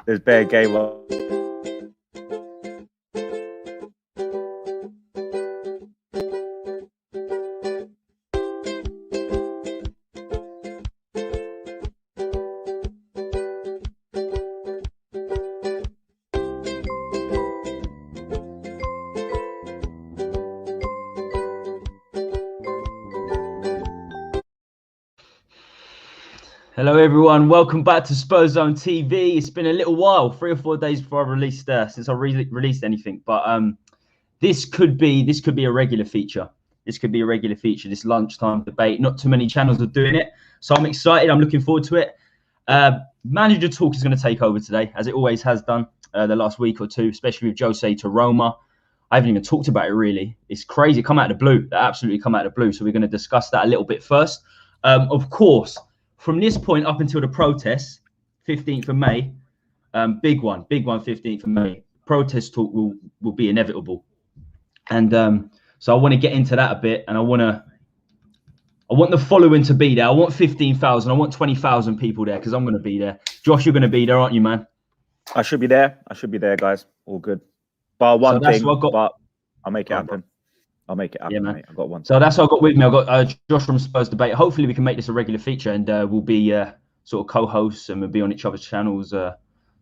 There's bare game on. Hello everyone, welcome back to Spurs TV. It's been a little while, 3 or 4 days before I released since I released anything, but this could be a regular feature. This could be a regular feature, this lunchtime debate. Not too many channels are doing it, so I'm excited. I'm looking forward to it. Manager talk is going to take over today, as it always has done the last week or two, especially with Jose to Roma. I haven't even talked about it really. It's crazy, come out of the blue. They absolutely come out of the blue. So we're going to discuss that a little bit first. Of course, from this point up until the protests, 15th of May, big one, 15th of May. Protest talk will be inevitable, and so I want to get into that a bit, and I want the following to be there. I want 15,000. I want 20,000 people there because I'm going to be there. Josh, you're going to be there, aren't you, man? I should be there. I should be there, guys. All good. But one thing, but I'll make it happen. I'll make it happen, mate. I've got one. So that's what I've got with me. I've got Josh from Spurs Debate. Hopefully we can make this a regular feature, and we'll be sort of co-hosts, and we'll be on each other's channels. So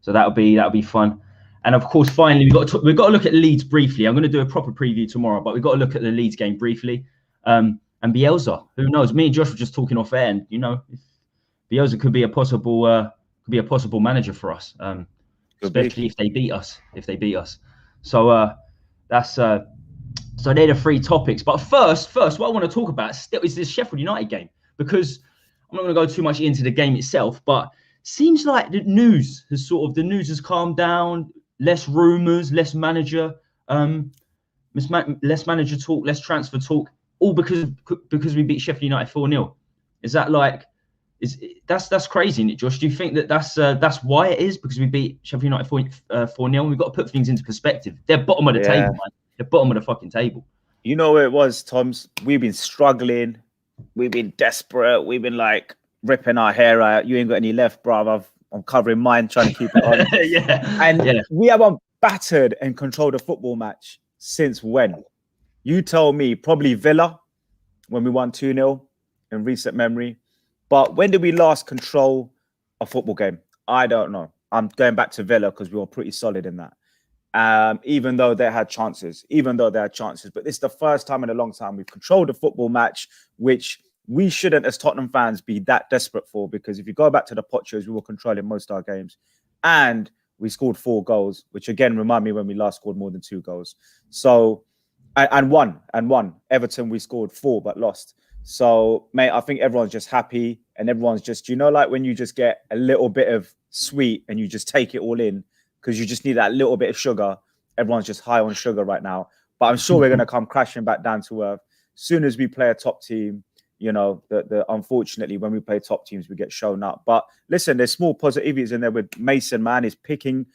that'll be fun. And of course, finally, we've got to look at Leeds briefly. I'm going to do a proper preview tomorrow, but we've got to look at the Leeds game briefly. And Bielsa, who knows? Me and Josh were just talking off air, and Bielsa could be a possible manager for us, especially if they beat us. So that's. So they're the 3 topics. But first, what I want to talk about is this Sheffield United game, because I'm not going to go too much into the game itself, but seems like the news has calmed down. Less rumours, less manager talk, less transfer talk, all because we beat Sheffield United 4-0. Is that that's crazy, isn't it, Josh? Do you think that's why it is, because we beat Sheffield United 4-0? And we've got to put things into perspective. They're bottom of the table, man. The bottom of the fucking table. You know where it was, Toms? We've been struggling. We've been desperate. We've been like ripping our hair out. You ain't got any left, bruv. I'm covering mine, trying to keep it on. We haven't battered and controlled a football match since when? You tell me, probably Villa, when we won 2-0 in recent memory. But when did we last control a football game? I don't know. I'm going back to Villa because we were pretty solid in that. Even though they had chances, but this is the first time in a long time we've controlled a football match, which we shouldn't, as Tottenham fans, be that desperate for, because if you go back to the Pochos, we were controlling most of our games, and we scored 4 goals, which again remind me when we last scored more than 2 goals. So, and one. Everton, we scored 4 but lost. So, mate, I think everyone's just happy, and everyone's just, like when you just get a little bit of sweet and you just take it all in, because you just need that little bit of sugar. Everyone's just high on sugar right now. But I'm sure we're going to come crashing back down to earth. As soon as we play a top team, unfortunately, when we play top teams, we get shown up. But listen, there's small positivities in there with Mason, man. He's picking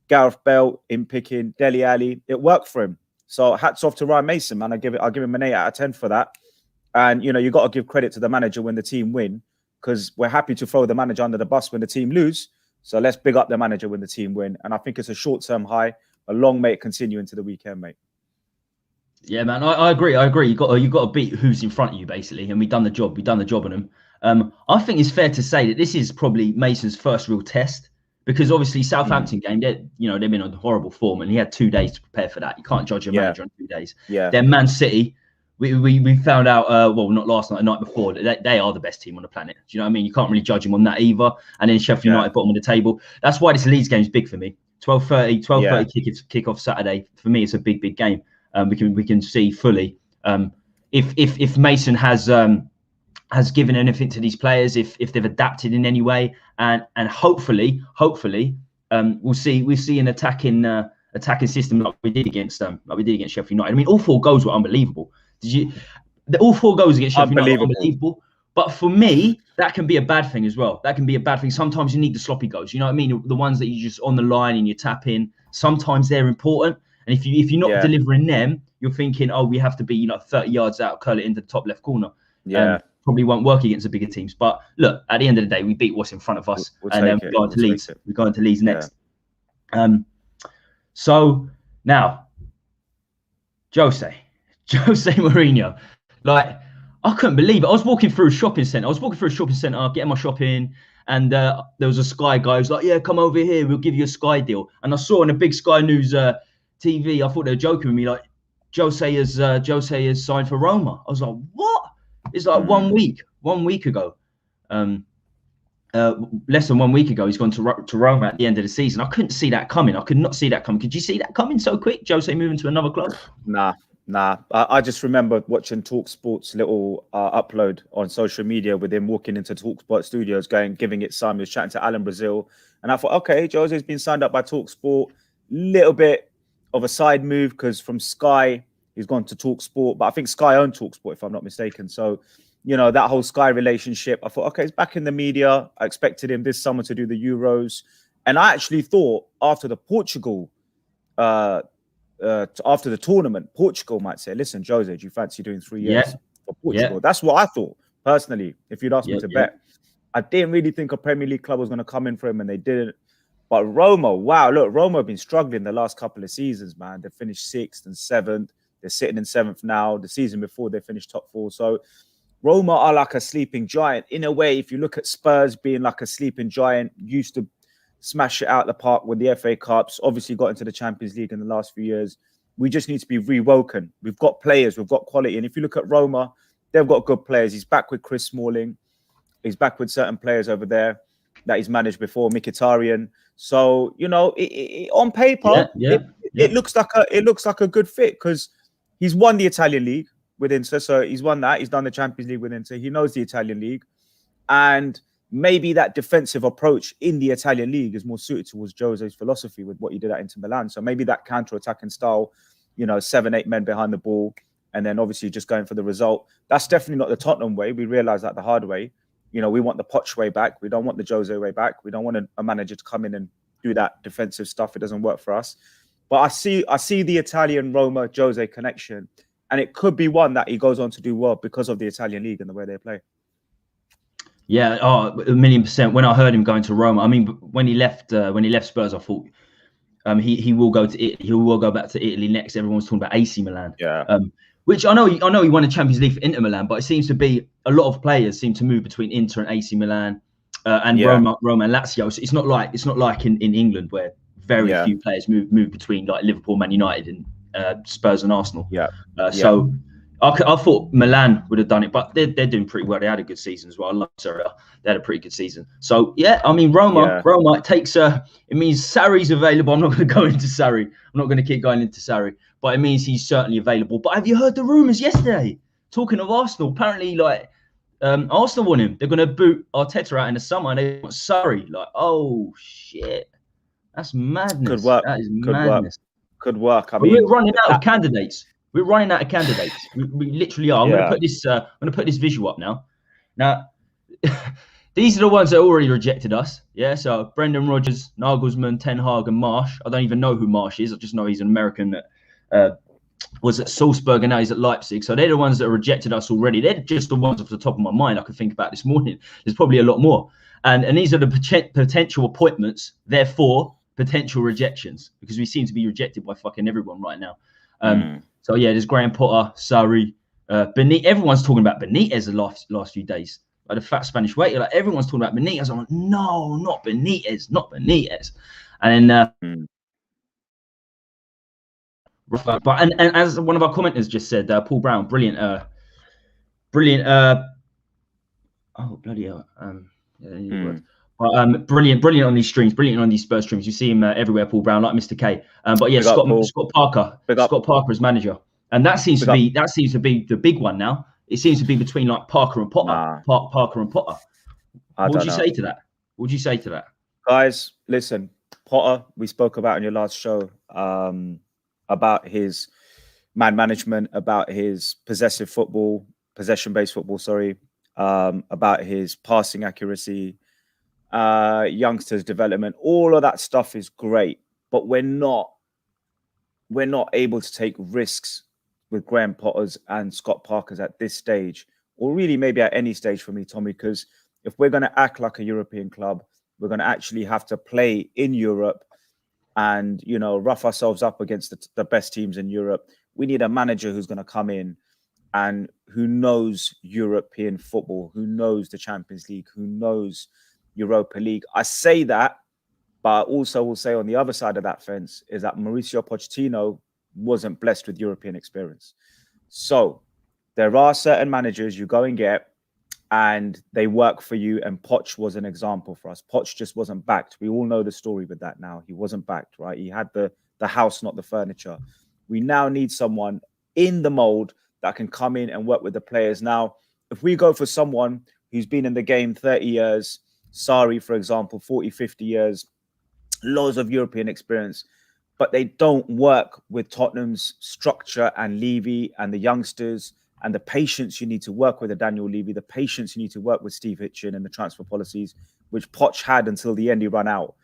Gareth Bale, in picking Dele Alli. It worked for him. So hats off to Ryan Mason, man. I'll give him an 8 out of 10 for that. And, you got to give credit to the manager when the team win, because we're happy to throw the manager under the bus when the team lose. So let's big up the manager when the team win. And I think it's a short-term high. A long may it continue into the weekend, mate. Yeah, man, I agree. You got to beat who's in front of you, basically. And we've done the job. We've done the job on them. I think it's fair to say that this is probably Mason's first real test, because obviously Southampton game, they've been on horrible form, and he had 2 days to prepare for that. You can't judge a manager on 2 days. Yeah. Then Man City, we found out, not last night, the night before, that they are the best team on the planet. Do you know what I mean? You can't really judge them on that either. And then Sheffield United bottom of the table. That's why this Leeds game is big for me. 12:30 kick-off Saturday. For me, it's a big game. We can see fully if Mason has given anything to these players, if they've adapted in any way, and hopefully we'll see an attacking system like we did against Sheffield United. I mean, all 4 goals were unbelievable. All 4 goals against Sheffield United were unbelievable. But for me, that can be a bad thing as well. That can be a bad thing. Sometimes you need the sloppy goals. You know what I mean? The ones that you just on the line and you tap in. Sometimes they're important. And if you're not delivering them, you're thinking, oh, we have to be 30 yards out, curl it into the top left corner. Yeah. probably won't work against the bigger teams. But look, at the end of the day, we beat what's in front of us, and then we go on to Leeds. We go on to Leeds next. So now, Jose Mourinho, like, I couldn't believe it. I was walking through a shopping centre. Getting my shopping, and there was a Sky guy who's like, "Yeah, come over here. We'll give you a Sky deal." And I saw on a big Sky News TV, I thought they were joking with me, like, Jose has signed for Roma. I was like, what? It's like 1 week ago. Less than 1 week ago, he's gone to Roma at the end of the season. I couldn't see that coming. I could not see that coming. Could you see that coming so quick? Jose moving to another club? Nah. I just remember watching TalkSport's little upload on social media with him walking into TalkSport studios, giving it some. He was chatting to Alan Brazil, and I thought, okay, Jose's been signed up by TalkSport. Little bit of a side move, because from Sky he's gone to TalkSport, but I think Sky owned TalkSport, if I'm not mistaken. So, you know, that whole Sky relationship, I thought, okay, he's back in the media. I expected him this summer to do the Euros, and I actually thought after the Portugal, after the tournament, Portugal might say, "Listen, Jose, do you fancy doing 3 years for Portugal?" That's what I thought personally. If you'd asked me to bet, I didn't really think a Premier League club was going to come in for him, and they didn't. But Roma, wow, look, Roma have been struggling the last couple of seasons, man. They finished 6th and 7th. They're sitting in 7th now. The season before, they finished top 4. So Roma are like a sleeping giant. In a way, if you look at Spurs being like a sleeping giant, used to smash it out the park with the FA Cups, obviously got into the Champions League in the last few years. We just need to be rewoken. We've got players, we've got quality. And if you look at Roma, they've got good players. He's back with Chris Smalling. He's back with certain players over there that he's managed before, Mkhitaryan. So, you know, on paper, it looks like a good fit, because he's won the Italian league with Inter. So he's won that. He's done the Champions League with Inter. He knows the Italian league. And maybe that defensive approach in the Italian league is more suited towards Jose's philosophy with what he did at Inter Milan. So maybe that counter-attacking style, you know, 7-8 men behind the ball, and then obviously just going for the result. That's definitely not the Tottenham way. We realized that the hard way. You know, we want the Poch way back. We don't want the Jose way back. We don't want a manager to come in and do that defensive stuff. It doesn't work for us. But I see the Italian Roma Jose connection, and it could be one that he goes on to do well because of the Italian league and the way they play. Yeah, 1,000,000%. When I heard him going to Roma, I mean, when he left Spurs, I thought he will go to Italy. He will go back to Italy next. Everyone's talking about AC Milan. Yeah. Which I know he won a Champions League for Inter Milan, but it seems to be a lot of players seem to move between Inter and AC Milan and Roma and Lazio. So it's not like in England where very few players move between like Liverpool, Man United, and Spurs and Arsenal. So I thought Milan would have done it, but they're doing pretty well. They had a good season as well. I love Serie A. They had a pretty good season. So yeah, I mean Roma it takes it means Sarri's available. I'm not going to go into Sarri. I'm not going to keep going into Sarri, but it means he's certainly available. But have you heard the rumours yesterday? Talking of Arsenal, apparently Arsenal want him. They're going to boot Arteta out in the summer, and they want Sarri. Like, oh shit, that's madness. Could work. That is madness. Could work. I mean, we're running out of candidates. We're running out of candidates. We literally are. I'm going to put this visual up now. Now, these are the ones that already rejected us. Yeah. So Brendan Rodgers, Nagelsmann, Ten Hag, and Marsch. I don't even know who Marsch is. I just know he's an American that was at Salzburg and now he's at Leipzig. So they're the ones that rejected us already. They're just the ones off the top of my mind I could think about this morning. There's probably a lot more. And these are the potential appointments. Therefore, potential rejections, because we seem to be rejected by fucking everyone right now. So yeah, there's Graham Potter, Sarri, Benitez. Everyone's talking about Benitez the last few days. Like the fat Spanish waiter, like everyone's talking about Benitez. I'm like, no, not Benitez. And then, but as one of our commenters just said, Paul Brown, brilliant. Oh bloody hell. But brilliant on these streams, brilliant on these Spurs streams. You see him everywhere, Paul Brown, like Mr. K. But yeah, Scott Parker as manager, and that seems to be the big one now. It seems to be between like Parker and Potter. Parker and Potter. What would you say to that? What would you say to that, guys? Listen, Potter, we spoke about in your last show about his man management, about his possession-based football. Sorry, about his passing accuracy. Youngsters development, all of that stuff is great, but we're not able to take risks with Graham Potter's and Scott Parker's at this stage or really maybe at any stage for me, Tommy, because if we're going to act like a European club, we're going to actually have to play in Europe and, you know, rough ourselves up against the best teams in Europe. We need a manager who's going to come in and who knows European football, who knows the Champions League, who knows Europa League. I say that, but I also will say on the other side of that fence is that Mauricio Pochettino wasn't blessed with European experience. So there are certain managers you go and get and they work for you. And Poch was an example for us. Poch just wasn't backed. We all know the story with that now. He wasn't backed, right? He had the house, not the furniture. We now need someone in the mold that can come in and work with the players. Now, if we go for someone who's been in the game 30 years, Sarri, for example, 40, 50 years, loads of European experience, but they don't work with Tottenham's structure and Levy and the youngsters and the patience you need to work with a Daniel Levy, the patience you need to work with Steve Hitchen and the transfer policies, which Poch had until the end he ran out.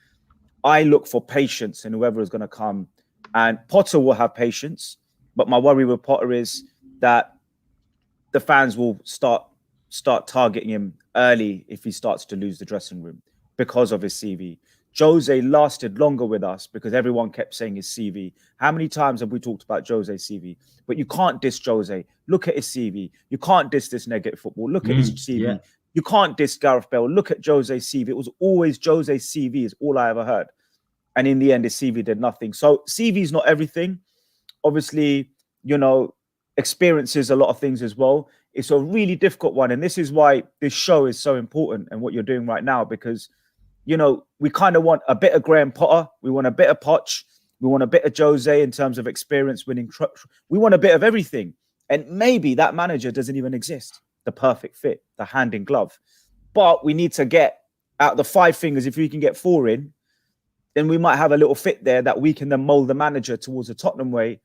I look for patience in whoever is going to come. And Potter will have patience. But my worry with Potter is that the fans will start targeting him early if he starts to lose the dressing room because of his CV. Jose lasted longer with us because everyone kept saying his CV. How many times have we talked about Jose's CV? But you can't diss Jose. Look at his CV. You can't diss this negative football. Look at his CV. Yeah. You can't diss Gareth Bale. Look at Jose's CV. It was always Jose's CV is all I ever heard. And in the end, his CV did nothing. So CV is not everything. Obviously, you know, experience is a lot of things as well. It's a really difficult one. And this is why this show is so important and what you're doing right now, because you know, we kind of want a bit of Graham Potter. We want a bit of Poch. We want a bit of Jose in terms of experience winning. We want a bit of everything. And maybe that manager doesn't even exist. The perfect fit, the hand in glove. But we need to get out the 5 fingers. If we can get 4 in, then we might have a little fit there that we can then mold the manager towards the Tottenham way.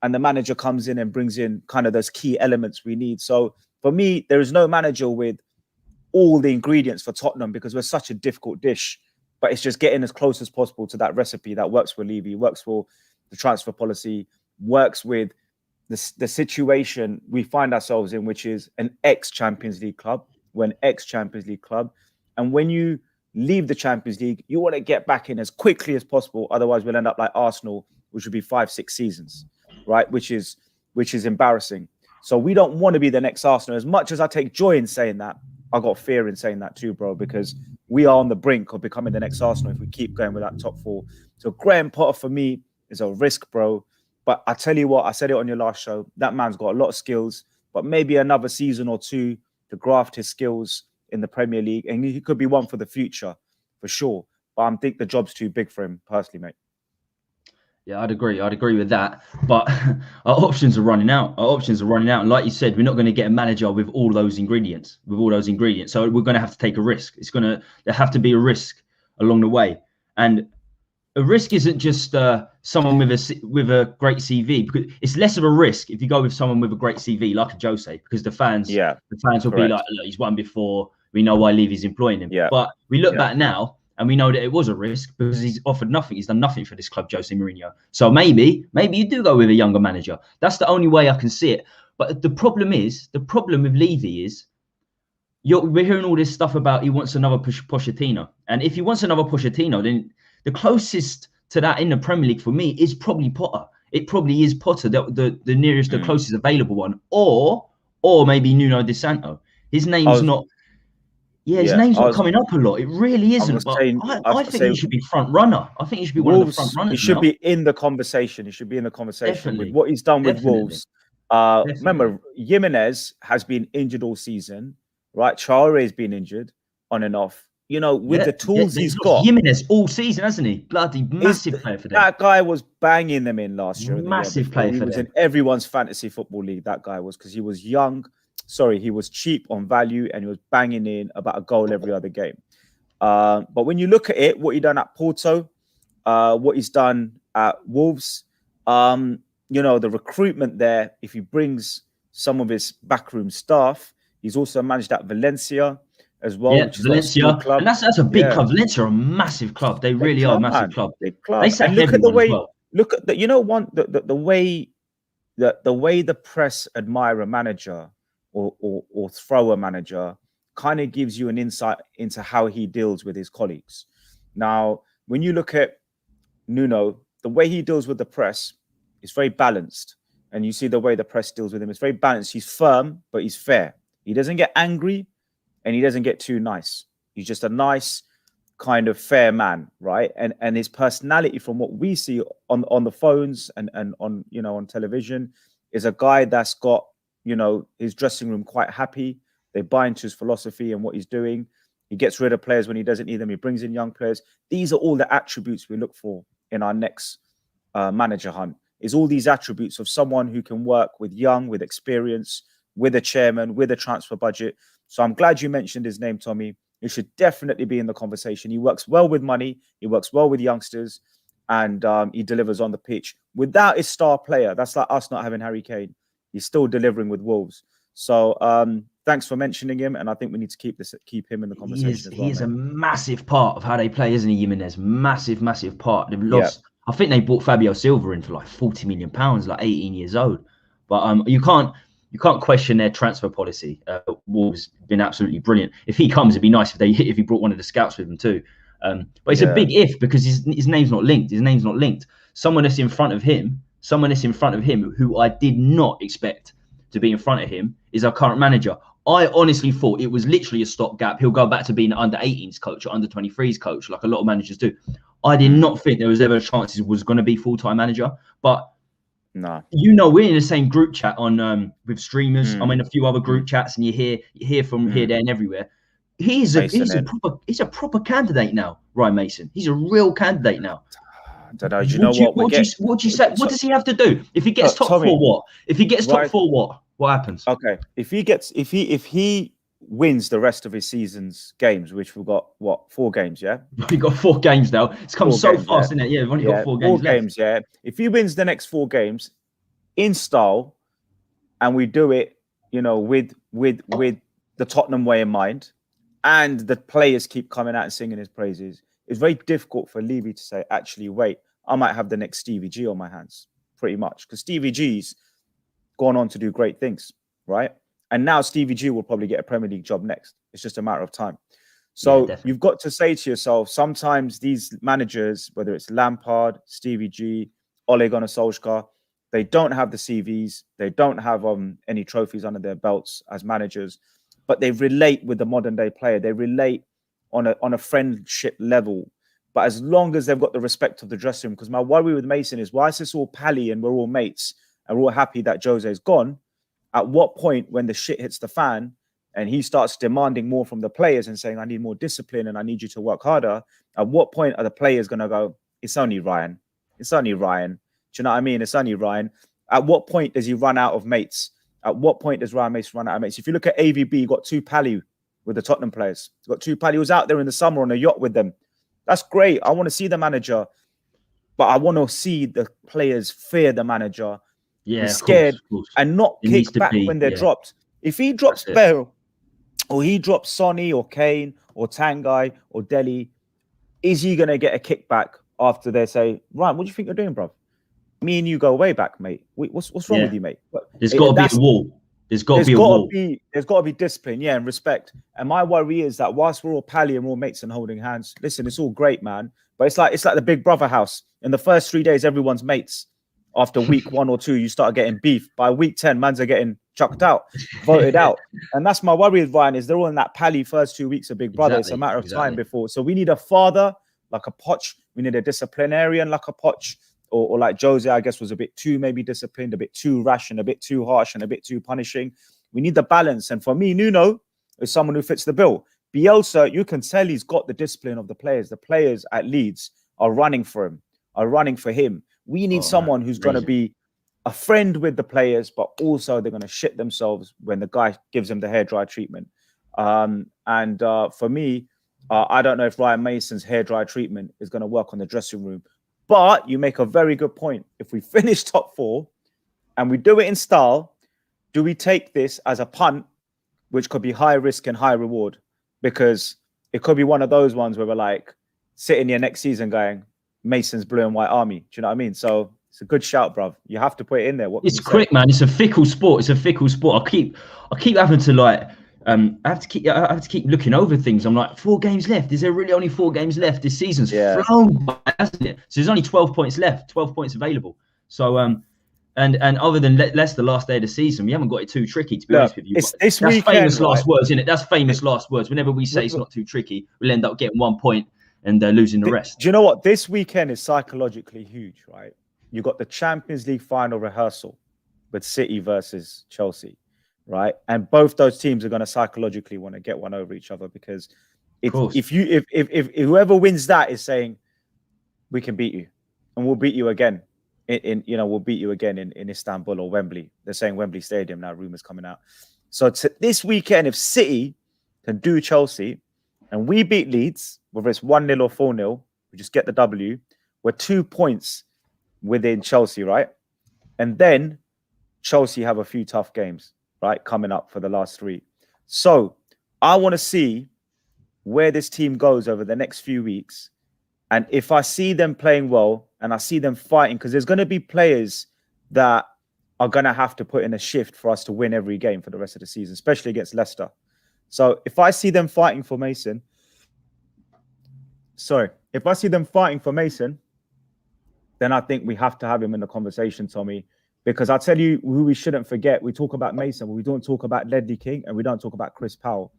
And the manager comes in and brings in kind of those key elements we need. So for me, there is no manager with all the ingredients for Tottenham because we're such a difficult dish, but it's just getting as close as possible to that recipe that works for Levy, works for the transfer policy, works with the situation we find ourselves in, which is an ex-Champions League club. We're an ex-Champions League club. And when you leave the Champions League, you want to get back in as quickly as possible. Otherwise, we'll end up like Arsenal, which would be 5-6 seasons, right? Which is embarrassing. So we don't want to be the next Arsenal. As much as I take joy in saying that, I got fear in saying that too, bro, because we are on the brink of becoming the next Arsenal if we keep going with that top 4. So Graham Potter for me is a risk, bro. But I tell you what, I said it on your last show, that man's got a lot of skills, but maybe another season or 2 to graft his skills in the Premier League. And he could be one for the future, for sure. But I think the job's too big for him personally, mate. Yeah, I'd agree with that. But our options are running out. And like you said, we're not going to get a manager with all those ingredients. So we're going to have to take a risk. There have to be a risk along the way. And a risk isn't just someone with a great CV. Because it's less of a risk if you go with someone with a great CV, like a Jose, because the fans will be like, look, he's won before. We know why Levy's employing him. Yeah. But we look back now, and we know that it was a risk because he's offered nothing. He's done nothing for this club, Jose Mourinho. So maybe you do go with a younger manager. That's the only way I can see it. But the problem with Levy is we're hearing all this stuff about he wants another Pochettino. And if he wants another Pochettino, then the closest to that in the Premier League for me is probably Potter. It probably is Potter, the nearest, the closest available one. Or maybe Nuno De Santo. His name's not... Yeah, his name's not coming up a lot. It really isn't. But I think he should be front runner. I think he should be one of the front runners. He should be in the conversation. Definitely. With what he's done with Wolves. Remember, Jimenez has been injured all season, right? Traore's been injured on and off. You know, with the tools he's got. Jimenez all season, hasn't he? Bloody massive player for them. That guy was banging them in last year. Massive player for them. He was in everyone's fantasy football league, that guy was, because he was young. Sorry, he was cheap on value and he was banging in about a goal every other game. But when you look at it, what he done at Porto, what he's done at Wolves, you know, the recruitment there, if he brings some of his backroom staff, he's also managed at Valencia as well. Yeah, Valencia. And that's a big club. Valencia are a massive club. They really are a massive club. Big club. They look at the way, look at the, you know, the way the press admire a manager or thrower manager kind of gives you an insight into how he deals with his colleagues. Now, when you look at Nuno, the way he deals with the press is very balanced. And you see the way the press deals with him. It's very balanced. He's firm, but he's fair. He doesn't get angry and he doesn't get too nice. He's just a nice, kind of fair man, right? And his personality, from what we see on the phones and on, you know, on television, is a guy that's got, you know, his dressing room quite happy. They buy into his philosophy and what he's doing. He gets rid of players when he doesn't need them. He brings in young players. These are all the attributes we look for in our next manager hunt. Is all these attributes of someone who can work with young, with experience, with a chairman, with a transfer budget. So I'm glad you mentioned his name, Tommy. He should definitely be in the conversation. He works well with money. He works well with youngsters, and he delivers on the pitch. Without his star player, that's like us not having Harry Kane. He's still delivering with Wolves. So thanks for mentioning him, and I think we need to keep him in the conversation. He is a massive part of how they play, isn't he, Jimenez? Massive part. They've lost. Yeah. I think they bought Fabio Silva in for like £40 million, like 18 years old. But you can't question their transfer policy. Wolves been absolutely brilliant. If he comes, it'd be nice if he brought one of the scouts with him too. But it's a big if, because his name's not linked. His name's not linked. Someone that's in front of him, who I did not expect to be in front of him, is our current manager. I honestly thought it was literally a stopgap. He'll go back to being an under-18s coach or under-23s coach, like a lot of managers do. I did not think there was ever a chance he was going to be full-time manager. But no, you know, we're in the same group chat on with streamers. I'm in a few other group chats, and you hear from here, there, and everywhere. He's a proper candidate now, Ryan Mason. He's a real candidate now. I don't know. Do you know what? What do you say? What does he have to do if he gets top Tommy, 4? What if he gets top 4? What happens? Okay, if he wins the rest of his season's games, which we've got 4 games, yeah? We've got 4 games now. It's come so fast, isn't it? Yeah, we've only got 4 games left. Yeah. If he wins the next 4 games in style, and we do it, you know, with the Tottenham way in mind, and the players keep coming out and singing his praises, it's very difficult for Levy to say, actually, wait, I might have the next Stevie G on my hands, pretty much, because Stevie G's gone on to do great things, right? And now Stevie G will probably get a Premier League job next. It's just a matter of time. So you've got to say to yourself, sometimes these managers, whether it's Lampard, Stevie G, Ole Gunnar Solskjaer, they don't have the CVs. They don't have any trophies under their belts as managers, but they relate with the modern day player. They relate on a friendship level. But as long as they've got the respect of the dressing room, because my worry with Mason is, why is this all pally and we're all mates and we're all happy that Jose's gone? At what point, when the shit hits the fan and he starts demanding more from the players and saying, I need more discipline and I need you to work harder, at what point are the players going to go, it's only Ryan. It's only Ryan. Do you know what I mean? It's only Ryan. At what point does he run out of mates? At what point does Ryan Mason run out of mates? If you look at AVB, he got 2 pally with the Tottenham players. He got 2 pally. He was out there in the summer on a yacht with them. That's great. I want to see the manager, but I want to see the players fear the manager. Yeah, scared, of course. And not kick back when they're dropped. If he drops Bale, or he drops Sonny or Kane or Tanguy or Dele, is he going to get a kickback after they say, Ryan, what do you think you're doing, bro? Me and you go way back, mate. What's wrong with you, mate? There's got to be a wall. There's got to be discipline, and respect. And my worry is that whilst we're all pally and we're all mates and holding hands, listen, it's all great, man. But it's like the Big Brother house. In the first 3 days, everyone's mates. After week 1 or 2, you start getting beef. By week 10, mans are getting chucked out, voted out. And that's my worry with Ryan, is they're all in that pally first 2 weeks of Big Brother. It's a matter of time before. So we need a father like a Poch. We need a disciplinarian like a Poch. Or like Jose, I guess, was a bit too maybe disciplined, a bit too rash and a bit too harsh and a bit too punishing. We need the balance. And for me, Nuno is someone who fits the bill. Bielsa, you can tell he's got the discipline of the players. The players at Leeds are running for him, are running for him. We need someone who's going to be a friend with the players, but also they're going to shit themselves when the guy gives them the hairdryer treatment. For me, I don't know if Ryan Mason's hairdryer treatment is going to work on the dressing room. But you make a very good point. If we finish top 4 and we do it in style, do we take this as a punt, which could be high risk and high reward? Because it could be one of those ones where we're like sitting here next season going, Mason's blue and white army. Do you know what I mean? So It's a good shout, bruv. You have to put it in there. It's quick, man. It's a fickle sport. It's a fickle sport. I keep having to like. I have to keep looking over things. I'm like, 4 games left. Is there really only 4 games left? This season's flown by, hasn't it? So there's only 12 points left. 12 points available. So and other than Leicester last day of the season, we haven't got it too tricky, to be honest with you. That's famous last words, isn't it? That's famous last words. Whenever we say it's not too tricky, we'll end up getting 1 point and losing the rest. Do you know what? This weekend is psychologically huge, right? You got the Champions League final rehearsal with City versus Chelsea, right? And both those teams are going to psychologically want to get one over each other, because if whoever wins that is saying we can beat you and we'll beat you again we'll beat you again in Istanbul or Wembley. They're saying Wembley Stadium now, rumors coming out. So this weekend, if City can do Chelsea and we beat Leeds, whether it's 1-0 or 4-0, we just get the W. We're 2 points within Chelsea, right? And then Chelsea have a few tough games, right, coming up for the last 3. So I want to see where this team goes over the next few weeks. And if I see them playing well and I see them fighting, because there's going to be players that are going to have to put in a shift for us to win every game for the rest of the season, especially against Leicester. So if I see them fighting for Mason, then I think we have to have him in the conversation, Tommy, because I'll tell you who we shouldn't forget. We talk about Mason, but we don't talk about Ledley King, and we don't talk about Chris Powell.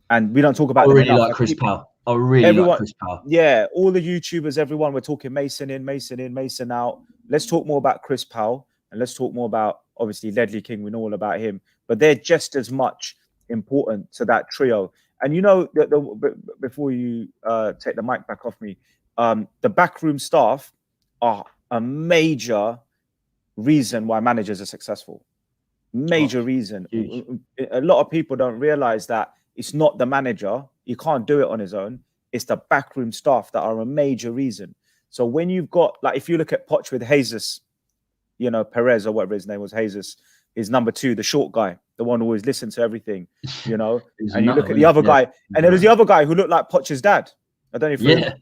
And we don't talk about... I really like Chris Powell. I really like Chris Powell. Yeah, all the YouTubers, everyone, we're talking Mason in, Mason out. Let's talk more about Chris Powell, and let's talk more about, obviously, Ledley King. We know all about him. But they're just as much important to that trio. And you know, before you take the mic back off me, the backroom staff are a major reason why managers are successful. Major reason. Huge. A lot of people don't realize that it's not the manager. He can't do it on his own. It's the backroom staff that are a major reason. So when you've got, like, if you look at Poch with Jesus, you know, Perez or whatever his name was, Jesus, is number 2, the short guy, the one who always listens to everything, you know. And you look at the other guy, and there was the other guy who looked like Poch's dad. I don't know if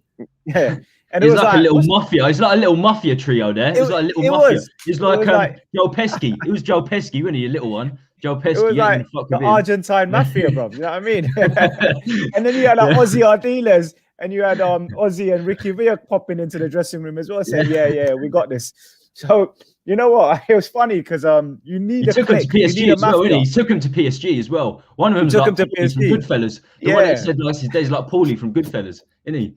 yeah. And it was like a little mafia. It's like a little mafia trio there. It was like a little mafia. It's like Joe Pesci. It was Joe Pesci, wasn't he? A little one. Joe Pesci. It was like the Argentine mafia, bro. You know what I mean? And then you had like Ozzy Ardiles, and you had Ozzy and Ricky Villa popping into the dressing room as well, saying, yeah, we got this. So you know what? It was funny because you need a click. He took him to PSG as well, didn't he? He took him to PSG as well. One of them took him to PSG from Goodfellas. The one that said last his days like Paulie from Goodfellas, isn't he?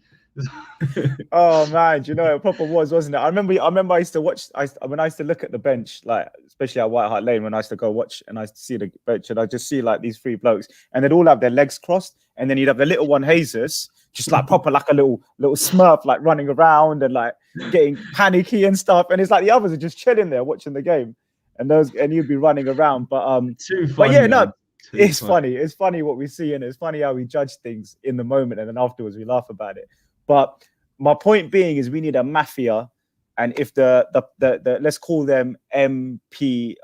Oh man, you know it proper was, wasn't it? I remember I used to watch. When I used to look at the bench, like especially at White Hart Lane, when I used to go watch and I used to see the bench, and I just see like these 3 blokes, and they'd all have their legs crossed, and then you'd have the little one, Jesus, just like proper like a little Smurf, like running around and like getting panicky and stuff, and it's like the others are just chilling there watching the game, and you'd be running around, but yeah, no. It's funny. It's funny what we see, and it's funny how we judge things in the moment, and then afterwards we laugh about it. But my point being is we need a mafia, and if the let's call them MPK,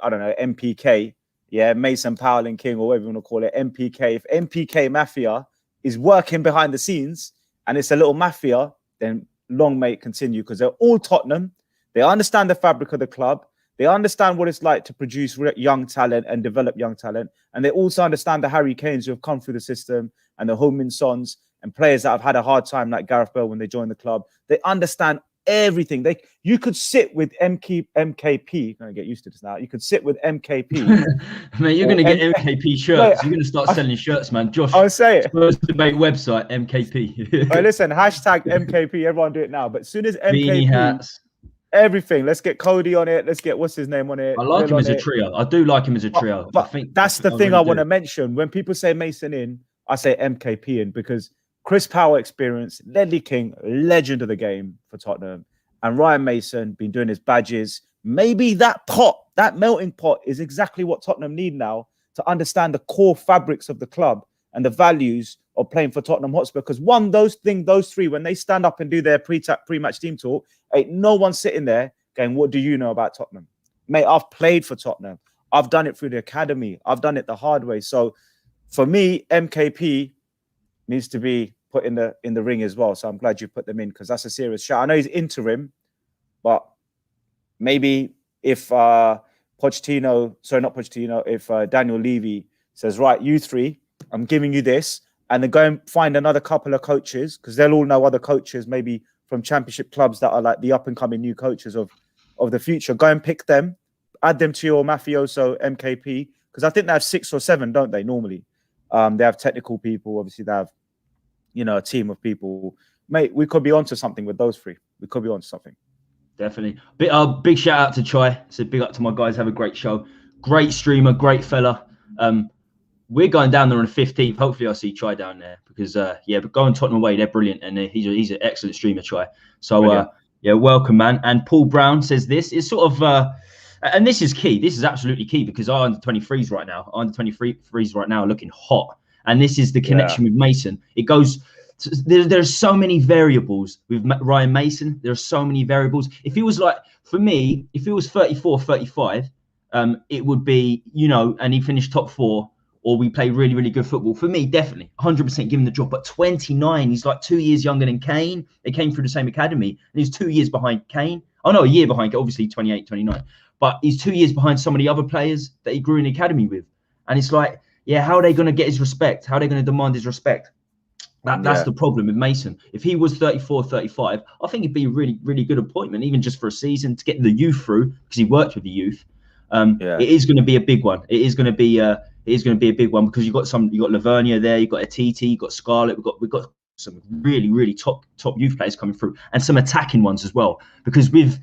yeah, Mason, Powell, and King, or whatever you want to call it, MPK. If MPK mafia is working behind the scenes and it's a little mafia, then long may it continue, because they're all Tottenham. They understand the fabric of the club. They understand what it's like to produce young talent and develop young talent. And they also understand the Harry Kanes who have come through the system, and the Heung-min Sons, and players that have had a hard time like Gareth Bale when they joined the club. They understand everything. You could sit with MKP. You're going to get used to this now. You could sit with MKP. Man, you're going to get MKP shirts. You're going to start selling shirts, man. Josh, I'll say it. Spurs Debate website, MKP. Right, listen, hashtag MKP. Everyone do it now. But as soon as MKP... Beanie hats. Everything. Let's get Cody on it. Let's get what's his name on it. I like him as a trio. I do like him as a trio. But I think that's the thing I want to mention. When people say Mason in, I say MKP in, because Chris Powell experience, Ledley King, legend of the game for Tottenham, and Ryan Mason been doing his badges. Maybe that melting pot is exactly what Tottenham need now to understand the core fabrics of the club and the values of playing for Tottenham Hotspur. Because those 3, when they stand up and do their pre-match team talk, ain't no one sitting there going, what do you know about Tottenham? Mate, I've played for Tottenham. I've done it through the academy. I've done it the hard way. So for me, MKP needs to be put in the ring as well. So I'm glad you put them in, because that's a serious shout. I know he's interim, but maybe if if Daniel Levy says, right, you three, I'm giving you this, and then go and find another couple of coaches, because they'll all know other coaches, maybe from championship clubs that are like the up and coming new coaches of the future. Go and pick them, add them to your mafioso MKP, because I think they have 6 or 7, don't they? Normally, they have technical people. Obviously, they have, a team of people. Mate, we could be onto something with those 3. We could be onto something. Definitely. Big shout out to Chai. So big up to my guys. Have a great show. Great streamer, great fella. We're going down there on the 15th. Hopefully, I'll see Chai down there because, but going Tottenham away, they're brilliant, and he's an excellent streamer, Chai. So, welcome, man. And Paul Brown says this is sort of, and this is key. This is absolutely key because our under-23s right now, are looking hot, and this is the connection with Mason. It goes. There's so many variables with Ryan Mason. There are so many variables. If he was for me, if he was 34, 35, it would be, and he finished top 4, or we play really, really good football. For me, definitely 100% give him the job. But 29, he's like 2 years younger than Kane. They came through the same academy, and he's 2 years behind Kane. Oh no, a year behind, obviously 28, 29. But he's 2 years behind some of the other players that he grew in the academy with. And it's like, how are they going to get his respect? How are they going to demand his respect? That's the problem with Mason. If he was 34, 35, I think it'd be a really, really good appointment, even just for a season to get the youth through, because he worked with the youth. It is going to be a big one. It is going to be a big one because you got Lavernia there, you got Atiti, you got Scarlett, we've got some really, really top youth players coming through, and some attacking ones as well. Because we've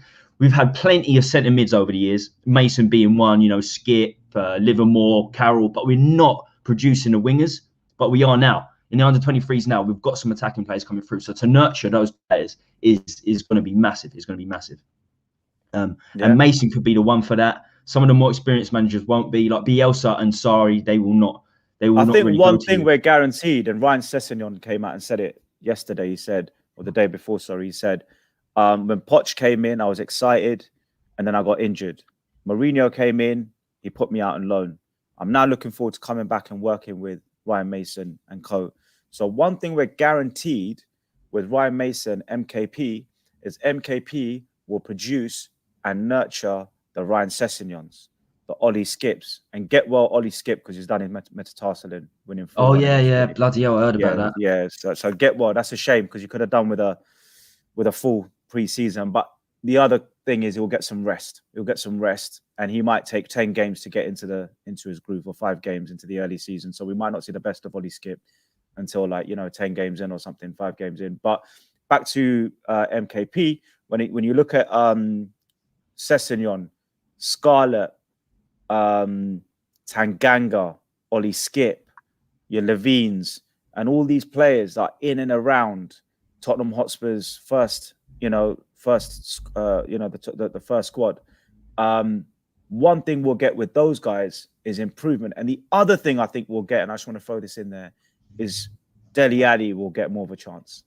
had plenty of centre mids over the years, Mason being one, Skip, Livermore, Carroll, but we're not producing the wingers, but we are now. In the under-23s now, we've got some attacking players coming through. So to nurture those players is going to be massive. It's going to be massive. And Mason could be the one for that. Some of the more experienced managers won't be. Like Bielsa and Sarri, they will not. I think really one thing we're guaranteed, and Ryan Sessegnon came out and said it yesterday. He said, or the day before, sorry, he said, when Poch came in, I was excited, and then I got injured. Mourinho came in, he put me out on loan. I'm now looking forward to coming back and working with Ryan Mason and co. So one thing we're guaranteed with Ryan Mason, MKP, is MKP will produce and nurture the Ryan Sessegnons, the Ollie Skips, and get well Ollie Skip because he's done his metatarsal winning. Oh yeah, bloody hell, I heard about that. Yeah, so get well. That's a shame because you could have done with a full pre-season. But the other thing is he'll get some rest. And he might take 10 games to get into his groove, or 5 games into the early season. So we might not see the best of Ollie Skip until 10 games in or something, 5 games in. But back to MKP, when you look at Sessegnon, Scarlett, Tanganga, Ollie Skip, your Levines, and all these players are in and around Tottenham Hotspur's first squad. One thing we'll get with those guys is improvement. And the other thing I think we'll get, and I just want to throw this in there, is Dele Alli will get more of a chance.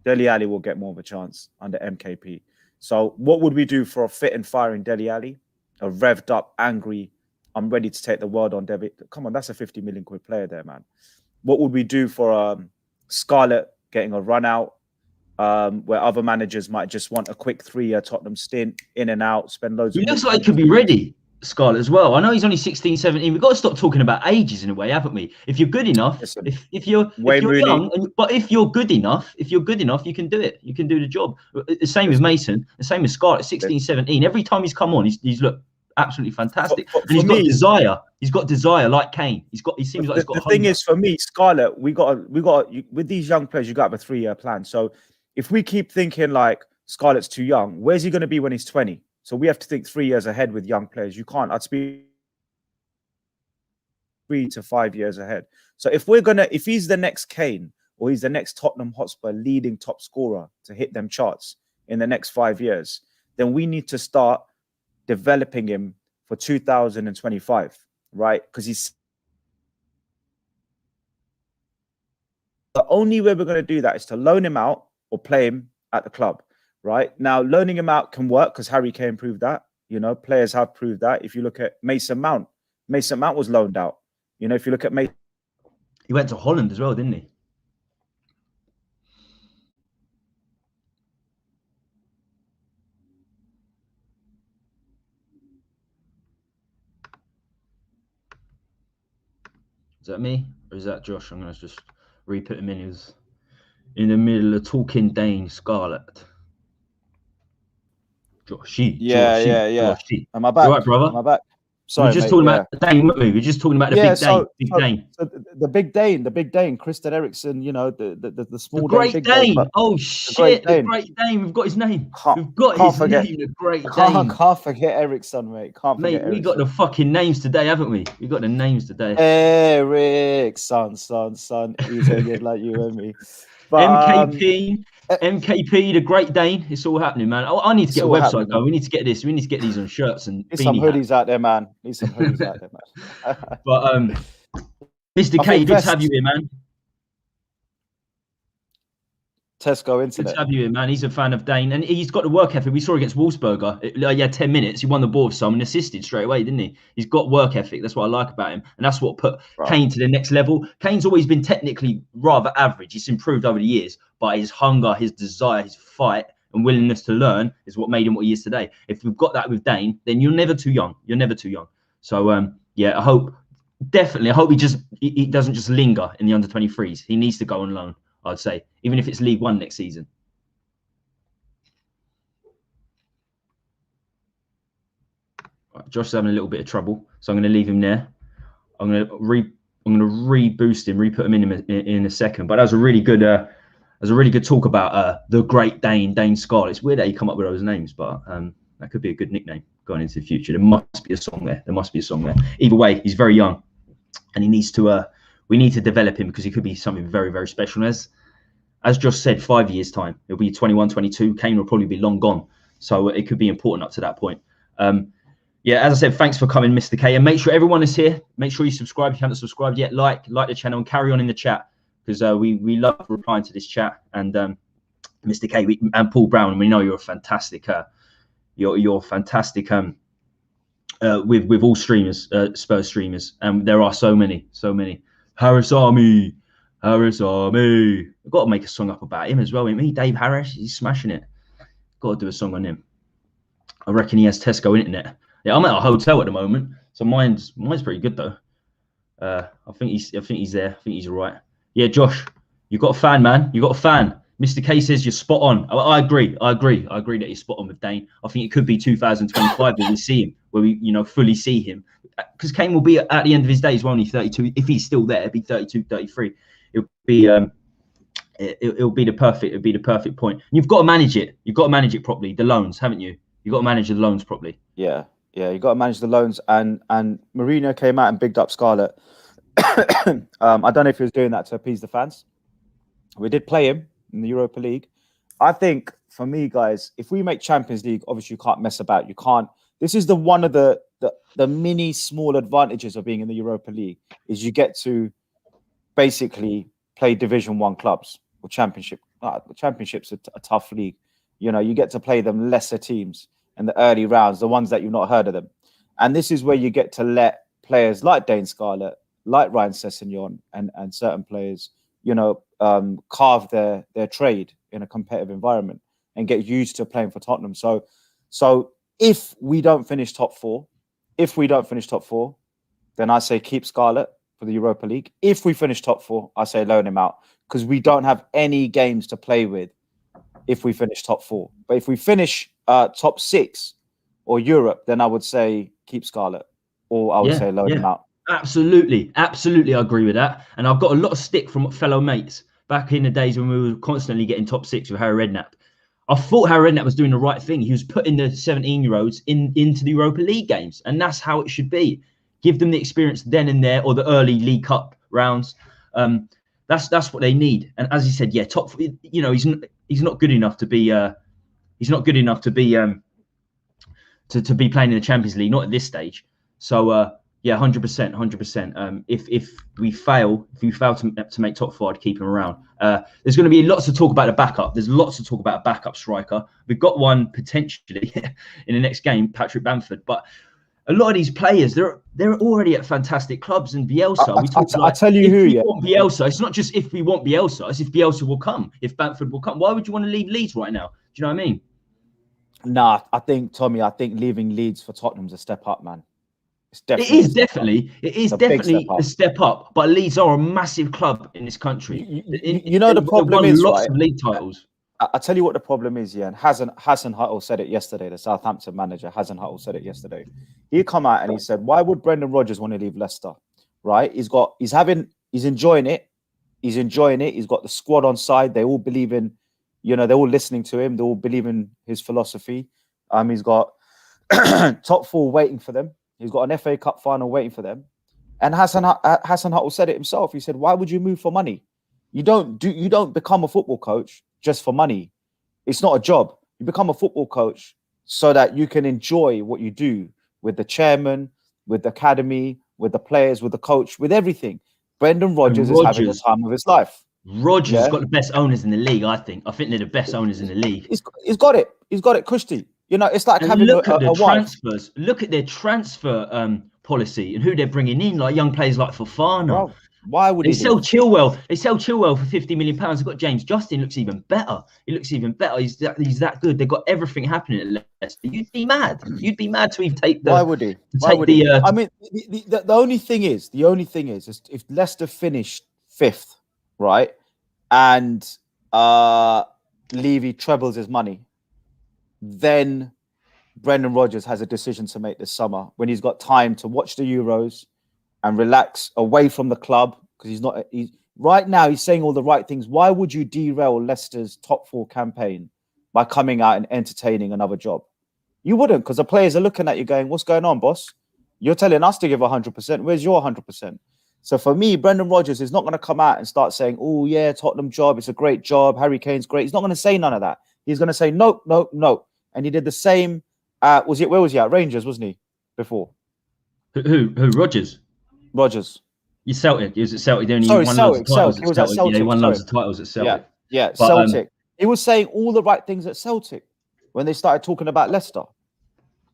Dele Alli will get more of a chance under MKP. So what would we do for a fit and firing Dele Alli? A revved up, angry, I'm ready to take the world on debit. Come on, that's a 50 million quid player there, man. What would we do for Scarlett getting a run out, where other managers might just want a quick 3-year Tottenham stint, in and out, spend loads of money. He looks like he could be ready, Scarlett, as well. I know he's only 16, 17. We've got to stop talking about ages in a way, haven't we? If you're good enough, Listen, if you're young, but if you're good enough, you can do it. You can do the job. The same with Mason, the same with Scarlett, 16, 17. Every time he's come on, he's looked absolutely fantastic. And he's got desire. He's got desire like Kane. He seems like he's got the thing is, for me, Scarlett, we got with these young players, you got to have a 3-year plan. So if we keep thinking like Scarlett's too young, where's he going to be when he's 20? So we have to think 3 years ahead with young players. You can't. I'd speak 3 to 5 years ahead. So if he's the next Kane, or he's the next Tottenham Hotspur leading top scorer to hit them charts in the next 5 years, then we need to start developing him for 2025, right? Because the only way we're going to do that is to loan him out or play him at the club, right? Now, loaning him out can work because Harry Kane proved that. Players have proved that. If you look at Mason Mount was loaned out. If you look at Mason, he went to Holland as well, didn't he? Is that me or is that Josh? I'm gonna just re-put him in. He was in the middle of talking Dane Scarlett. Joshy. Am I back? You all right, brother? Am I back? Sorry, we're just mate, talking about Dane, weren't we? We're just talking about the big Dane. So the big Dane, Christian Eriksen, you know, the small Great Dane, Dane. Oh shit, the Great Dane. We've got his name. We've got his name, the Great Dane. Can't forget Eriksen, mate. Mate, we got the fucking names today, haven't we? We got the names today. Eriksen, son. He's good like you and me. But, MKP, the Great Dane. It's all happening, man. I need to get a website going. We need to get this. We need to get these on shirts and need some hoodies out there, man. But Mr. K, good to have you here, man. Tesco Internet. Good to have you here, man. He's a fan of Dane, and he's got the work ethic. We saw against Wolfsberger. He had 10 minutes. He won the ball with some and assisted straight away, didn't he? He's got work ethic. That's what I like about him, and that's what put Kane to the next level. Kane's always been technically rather average. He's improved over the years, but his hunger, his desire, his fight, and willingness to learn is what made him what he is today. If we've got that with Dane, then you're never too young. You're never too young. So yeah, I hope he doesn't just linger in the under-23s. He needs to go on loan, I'd say, even if it's League One next season. Right, Josh is having a little bit of trouble, so I'm going to leave him there. I'm going to reboost him, re-put him in a second. But that was a really good talk about the Great Dane Scarlett. It's weird that he come up with those names, but that could be a good nickname going into the future. There must be a song there. Either way, he's very young, and he needs to. We need to develop him because he could be something very, very special. And as Josh said, 5 years' time, he'll be 21, 22. Kane will probably be long gone. So it could be important up to that point. Yeah, as I said, thanks for coming, Mr. K. And make sure everyone is here. Make sure you subscribe if you haven't subscribed yet. Like the channel and carry on in the chat because we love replying to this chat. And Mr. K and Paul Brown, we know you're a fantastic. You're fantastic. With all streamers, Spurs streamers, and there are so many. Harris Army. I've got to make a song up about him as well. Me, Dave Harris, he's smashing it. Got to do a song on him. I reckon he has Tesco internet. Yeah, I'm at a hotel at the moment, so mine's pretty good though. I think he's there. I think he's all right. Yeah, Josh, you got a fan, man. You got a fan. Mr. K says you're spot on. I agree that you're spot on with Dane. I think it could be 2025 when we see him, where we fully see him. Because Kane will be at the end of his days, won't he? 32. If he's still there, it'll be 32, 33. It'll be the perfect point. And you've got to manage it. You've got to manage it properly. The loans, haven't you? You've got to manage the loans properly. Yeah. You've got to manage the loans. And Mourinho came out and bigged up Scarlett. I don't know if he was doing that to appease the fans. We did play him in the Europa League. I think for me, guys, if we make Champions League, obviously you can't mess about. You can't. This is one of the mini small advantages of being in the Europa League is you get to basically play Division 1 clubs or Championship. The Championship's a tough league. You get to play them lesser teams in the early rounds, the ones that you've not heard of them. And this is where you get to let players like Dane Scarlett, like Ryan Sessegnon and certain players, carve their trade in a competitive environment and get used to playing for Tottenham. So if we don't finish top four, then I say keep Scarlett for the Europa League. If we finish top four, I say loan him out because we don't have any games to play with if we finish top four. But if we finish top 6 or Europe, then I would say keep Scarlett, or I would say loan him out. Absolutely, I agree with that. And I've got a lot of stick from fellow mates back in the days when we were constantly getting top 6 with Harry Redknapp. I thought Harry Redknapp was doing the right thing. He was putting the 17-year-olds into the Europa League games, and that's how it should be. Give them the experience then and there, or the early League Cup rounds. That's what they need. And as he said, top. He's not good enough to be. He's not good enough to be to be playing in the Champions League, not at this stage. So 100%. If we fail to make top 4, I'd keep him around. There's going to be lots to talk about the backup. There's lots to talk about a backup striker. We've got one potentially in the next game, Patrick Bamford. But a lot of these players, they're already at fantastic clubs. And Bielsa, I tell you who. We want Bielsa. It's not just if we want Bielsa. It's if Bielsa will come. If Bamford will come. Why would you want to leave Leeds right now? Do you know what I mean? Nah, I think Tommy. Leaving Leeds for Tottenham's a step up, man. It's definitely it is definitely a step up. But Leeds are a massive club in this country. You know the problem is, lots right? of league titles. I'll tell you what the problem is, yeah. And Hassan Huttle said it yesterday. The Southampton manager, Hassan Huttle, said it yesterday. He come out and he said, "Why would Brendan Rodgers want to leave Leicester? Right? He's enjoying it. He's enjoying it. He's got the squad on side. They all believe in, they're all listening to him. They all believe in his philosophy. He's got top four waiting for them. He's got an FA Cup final waiting for them." And Hassan Huttle said it himself. He said, "Why would you move for money? You don't become a football coach just for money. It's not a job. You become a football coach so that you can enjoy what you do with the chairman, with the academy, with the players, with the coach, with everything." Brendan Rodgers is having the time of his life. Rodgers has got the best owners in the league, I think. I think they're the best owners in the league. He's got it. He's got it, Kushti. It's like having look at the transfers. Look at their transfer policy and who they're bringing in, like young players like Fofana. Bro, why would they sell Chilwell? They sell Chilwell for £50 million. They've got James Justin. Looks even better. He looks even better. He's that good. They've got everything happening at Leicester. You'd be mad. You'd be mad to even take the. Why would he? I mean, the only thing is, if Leicester finished 5th, right, and Levy trebles his money, then Brendan Rodgers has a decision to make this summer when he's got time to watch the Euros and relax away from the club, because right now he's saying all the right things. Why would you derail Leicester's top 4 campaign by coming out and entertaining another job? You wouldn't, because the players are looking at you going, "What's going on, boss? You're telling us to give 100%. Where's your 100%? So for me, Brendan Rodgers is not going to come out and start saying, "Oh yeah, Tottenham job, it's a great job. Harry Kane's great." He's not going to say none of that. He's going to say, "No, no, no." And he did the same. Where was he at? Rangers, wasn't he? Before. Who? Rodgers? Rodgers. You Celtic. He was at Celtic. He won loads of titles at Celtic. He won loads of titles at Celtic. Yeah, but, Celtic. He was saying all the right things at Celtic when they started talking about Leicester.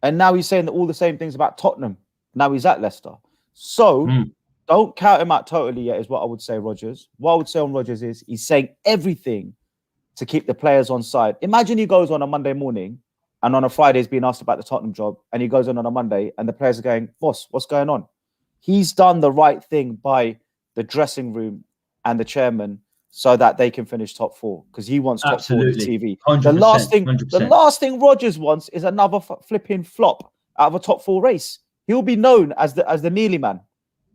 And now he's saying all the same things about Tottenham. Now he's at Leicester. So don't count him out totally yet, is what I would say, Rodgers. What I would say on Rodgers is he's saying everything to keep the players on side. Imagine he goes on a Monday morning and on a Friday he's being asked about the Tottenham job, and he goes on a Monday and the players are going, "Boss, what's going on?" He's done the right thing by the dressing room and the chairman so that they can finish top 4, because he wants top 4 on the TV. 100%, the last thing Rodgers wants is another flipping flop out of a top 4 race. He'll be known as the Nearly man.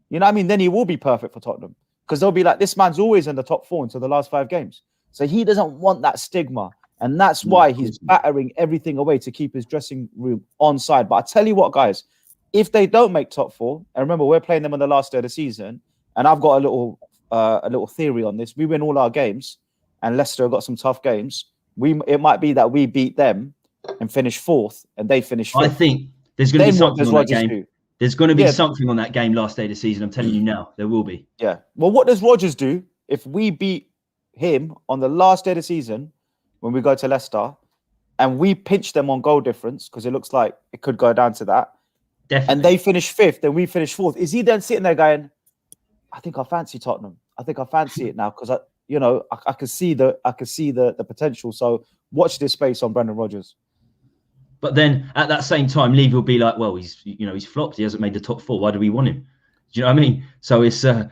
You know what I mean? Then he will be perfect for Tottenham, because they'll be like, "This man's always in the top 4 until the last 5 games." So he doesn't want that stigma. And that's why he's battering everything away to keep his dressing room on side. But I tell you what, guys, if they don't make top 4, and remember, we're playing them on the last day of the season, and I've got a little theory on this. We win all our games, and Leicester have got some tough games. It might be that we beat them and finish 4th, and they finish 5th. I think there's going to be something on that game. There's going to be something on that game last day of the season. I'm telling you now, there will be. Yeah. Well, what does Rodgers do if we beat him on the last day of the season when we go to Leicester and we pinch them on goal difference, because it looks like it could go down to that? Definitely. And they finish 5th and we finish 4th. Is he then sitting there going, "I think I fancy Tottenham. I think I fancy it now, because I can see the potential. So watch this space on Brendan Rodgers." But then at that same time, Levy will be like, "Well, he's flopped. He hasn't made the top 4. Why do we want him?" Do you know what I mean? So it's a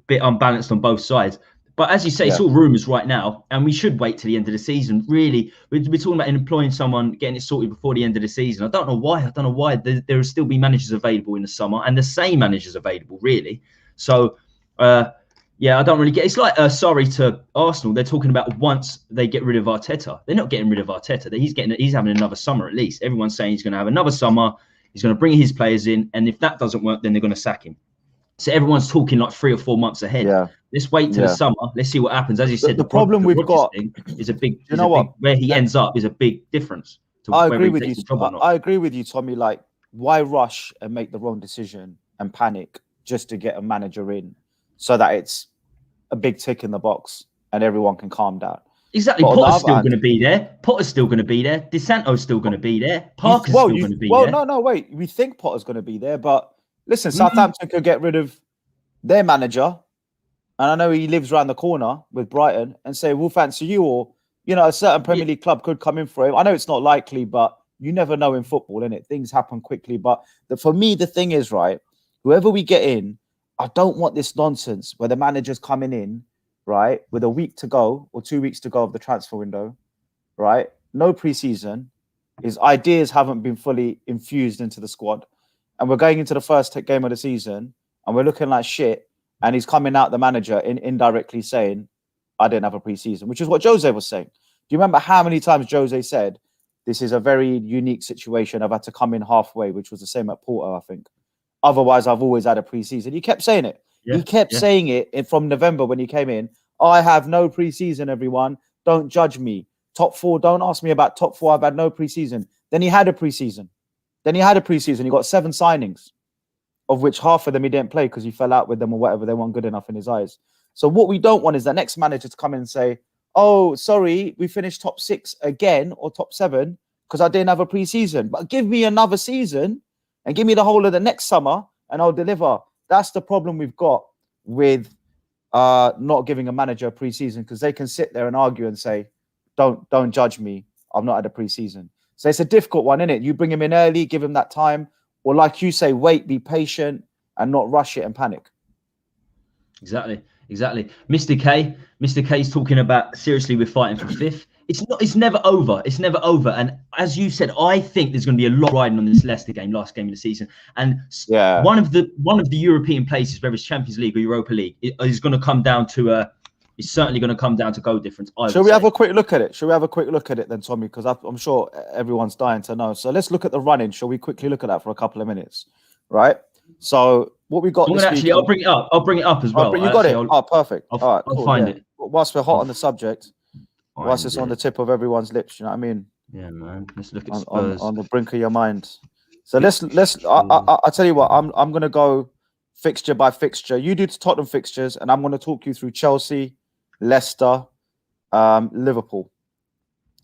bit unbalanced on both sides. But as you say, it's all rumours right now, and we should wait till the end of the season. Really, we're talking about employing someone, getting it sorted before the end of the season. I don't know why. There will still be managers available in the summer, and the same managers available, really. So, I don't really get. It's like sorry to Arsenal. They're talking about once they get rid of Arteta. They're not getting rid of Arteta. He's having another summer at least. Everyone's saying he's going to have another summer. He's going to bring his players in, and if that doesn't work, then they're going to sack him. So everyone's talking like 3 or 4 months ahead. Yeah. Let's wait till the summer. Let's see what happens. As you said, the problem we've got is a big. Where he ends up is a big difference. I agree with you. I agree with you, Tommy. Like, why rush and make the wrong decision and panic just to get a manager in so that it's a big tick in the box and everyone can calm down? Exactly. Potter's still going to be there. Potter's still going to be there. DeSanto's still going to be there. Parker's still going to be there. Well, no, wait. We think Potter's going to be there, but listen, Southampton could get rid of their manager, and I know he lives around the corner with Brighton, and say, "We'll fancy you," or a certain Premier League club could come in for him. I know it's not likely, but you never know in football, innit? Things happen quickly. But for me, the thing is, right, whoever we get in, I don't want this nonsense where the manager's coming in, right, with a week to go or 2 weeks to go of the transfer window, right? No preseason. His ideas haven't been fully infused into the squad. And we're going into the first game of the season and we're looking like shit. And he's coming out, the manager, indirectly saying, I didn't have a preseason, which is what Jose was saying. Do you remember how many times Jose said, this is a very unique situation. I've had to come in halfway, which was the same at Porto, I think. Otherwise, I've always had a preseason. He kept saying it. Yeah, he kept saying it from November when he came in. I have no preseason, everyone. Don't judge me. Top four, don't ask me about top four. I've had no preseason. Then he had a preseason. He got 7 signings, of which half of them he didn't play because he fell out with them or whatever. They weren't good enough in his eyes. So what we don't want is the next manager to come in and say, oh, sorry, we finished top 6 again or top 7 because I didn't have a preseason. But give me another season and give me the whole of the next summer and I'll deliver. That's the problem we've got with not giving a manager a preseason, because they can sit there and argue and say, don't judge me. I've not had a preseason. So it's a difficult one, isn't it? You bring him in early, give him that time, or like you say, wait, be patient and not rush it and panic. Exactly. Mr. K's talking about, seriously, we're fighting for 5th. It's never over. It's never over. And as you said, I think there's going to be a lot riding on this Leicester game, last game of the season. And one of the European places, whether it's Champions League or Europa League, is going to come down to it's certainly going to come down to goal difference. Shall we have a quick look at it? Then, Tommy? Because I'm sure everyone's dying to know. So let's look at the running. Shall we quickly look at that for a couple of minutes? Right. So what we got? I'll bring it up. I'll bring it up as well. You got it. Oh, perfect. All right, I'll find it. Whilst we're hot on the subject, whilst it's on the tip of everyone's lips, you know what I mean? Yeah, man. Let's look at Spurs on the brink of your mind. So let's. I'll tell you what. I'm gonna go fixture by fixture. You do Tottenham fixtures, and I'm gonna talk you through Chelsea, Leicester, Liverpool.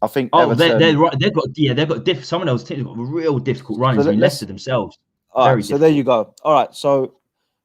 I think. Oh, they're right. They've got some of those teams have got real difficult runs. Leicester themselves. All right, so there you go. All right, so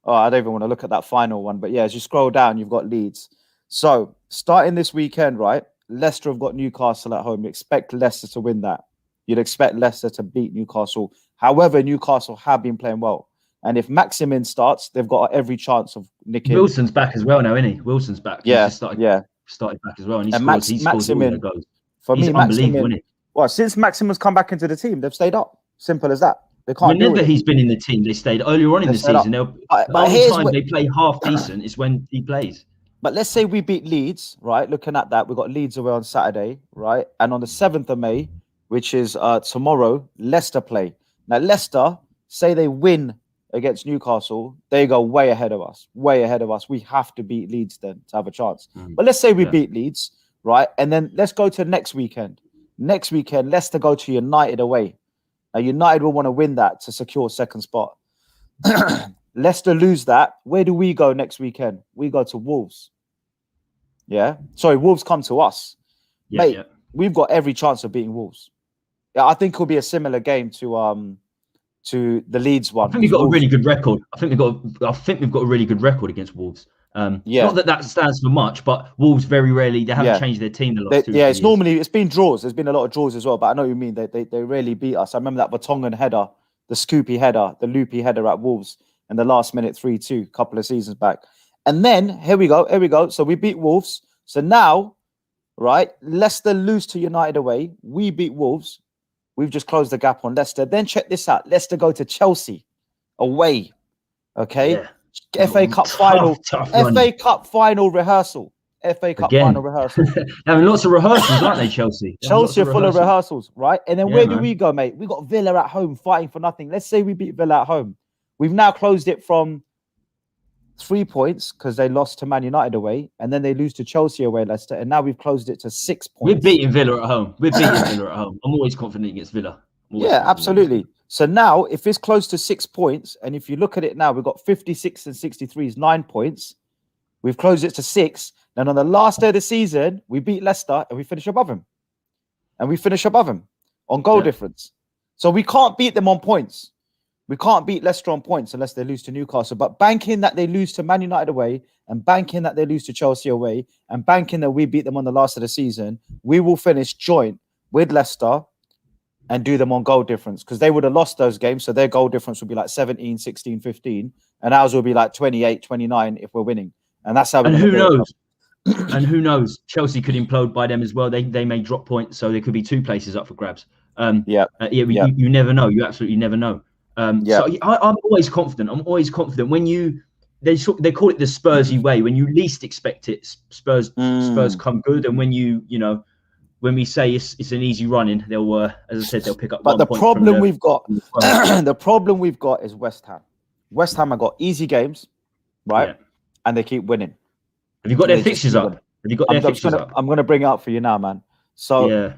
I don't even want to look at that final one, but yeah, as you scroll down, you've got Leeds. So starting this weekend, right? Leicester have got Newcastle at home. You expect Leicester to win that. You'd expect Leicester to beat Newcastle. However, Newcastle have been playing well. And if Maximin starts, they've got every chance of nicking. Wilson's back as well now, isn't he? Wilson's back. Yeah, started back as well. And Maximin, goals. For He's me, unbelievable, isn't he? Well, since Maximin's come back into the team, they've stayed up. Simple as that. They can't. Whenever he's been in the team, they stayed earlier on in the season. But here's time they play half decent is when he plays. But let's say we beat Leeds, right? Looking at that, we've got Leeds away on Saturday, right? And on the 7th of May, which is tomorrow, Leicester play. Now, Leicester, say they win against Newcastle, they go way ahead of us. We have to beat Leeds then to have a chance. But let's say we beat Leeds, right? And then let's go to next weekend. Next weekend, Leicester go to United away. Now, United will want to win that to secure second spot. Leicester lose that. Where do we go next weekend? We go to Wolves. Yeah. Sorry, Wolves come to us. Mate, we've got every chance of beating Wolves. Yeah, I think it'll be a similar game to the Leeds one. I think we've got a really good record. I think we've got a really good record against Wolves. Not that stands for much, but Wolves very rarely, they haven't changed their team the last 2 years. It's been draws. There's been a lot of draws as well, but I know what you mean. They rarely beat us. I remember that Vertonghen header, the scoopy header, the loopy header at Wolves in the last minute 3-2 a couple of seasons back. And then here we go. So we beat Wolves. So now, right, Leicester lose to United away. We beat Wolves. We've just closed the gap on Leicester. Then check this out. Leicester go to Chelsea away. Okay. Yeah. FA Cup final. FA Cup final rehearsal. FA Cup final rehearsal. Having lots of rehearsals, aren't they, Chelsea? Chelsea are full of rehearsals, right? And then where do we go, mate? We got Villa at home fighting for nothing. Let's say we beat Villa at home. We've now closed it from 3 points because they lost to Man United away, and then they lose to Chelsea away, Leicester, and now we've closed it to 6 points. We're beating Villa at home. I'm always confident against Villa. Yeah, absolutely. So now, if it's close to 6 points, and if you look at it now, we've got 56 and 63 is 9 points. We've closed it to 6. And on the last day of the season, we beat Leicester and we finish above him. On goal difference. So we can't beat them on points. We can't beat Leicester on points unless they lose to Newcastle. But banking that they lose to Man United away, and banking that they lose to Chelsea away, and banking that we beat them on the last of the season, we will finish joint with Leicester and do them on goal difference, because they would have lost those games. So their goal difference would be like 17, 16, 15. And ours will be like 28, 29 if we're winning. And that's how. And who knows? And who knows? Chelsea could implode by them as well. They may drop points, so there could be 2 places up for grabs. You never know. You absolutely never know. So I'm always confident. I'm always confident when they call it the Spursy way. When you least expect it, Spurs come good, and when when we say it's an easy running, they'll as I said, they'll pick up. But the problem we've got, the problem we've got is West Ham. West Ham have got easy games, right? Yeah. And they keep winning. Have you got their fixtures up? Have you got their fixtures up? I'm going to bring it up for you now, man. So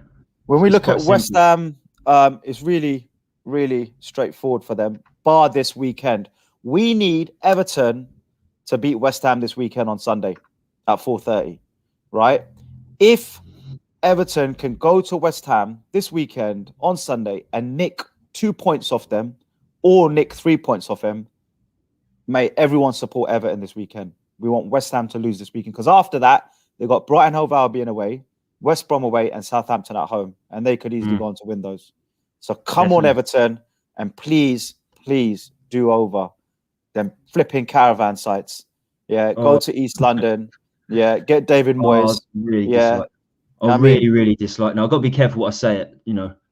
when we look at West Ham, it's really, really straightforward for them, bar this weekend. We need Everton to beat West Ham this weekend on Sunday at 4:30, right? If Everton can go to West Ham this weekend on Sunday and nick 2 points off them or nick 3 points off them, mate, everyone support Everton this weekend. We want West Ham to lose this weekend, because after that, they've got Brighton Hove Albion away, West Brom away, and Southampton at home. And they could easily go on to win those. So come on, Everton, and please, please do over them flipping caravan sites. Yeah, go to East London. Yeah, get David Moyes. Really dislike. Now, I've got to be careful what I say at,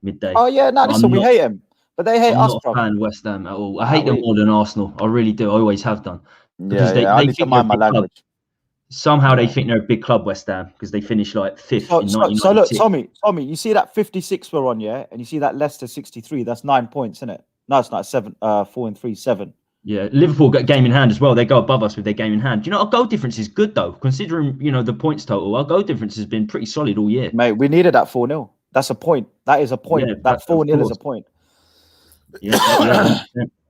midday. Oh, yeah, no, listen, we hate him. But they hate us, probably. I'm not a fan of West Ham at all. I hate them more than Arsenal. I really do. I always have done. Because I need to mind my language. Somehow they think they're a big club, West Ham, because they finished like 5th in 1996. So look, Tommy, you see that 56 we're on, yeah? And you see that Leicester 63, that's 9 points, isn't it? No, it's not 7, 4 and 3, 7. Yeah, Liverpool got game in hand as well. They go above us with their game in hand. Our goal difference is good, though, considering, the points total. Our goal difference has been pretty solid all year. Mate, we needed that 4-0. That's a point. That is a point. That 4-0 is a point.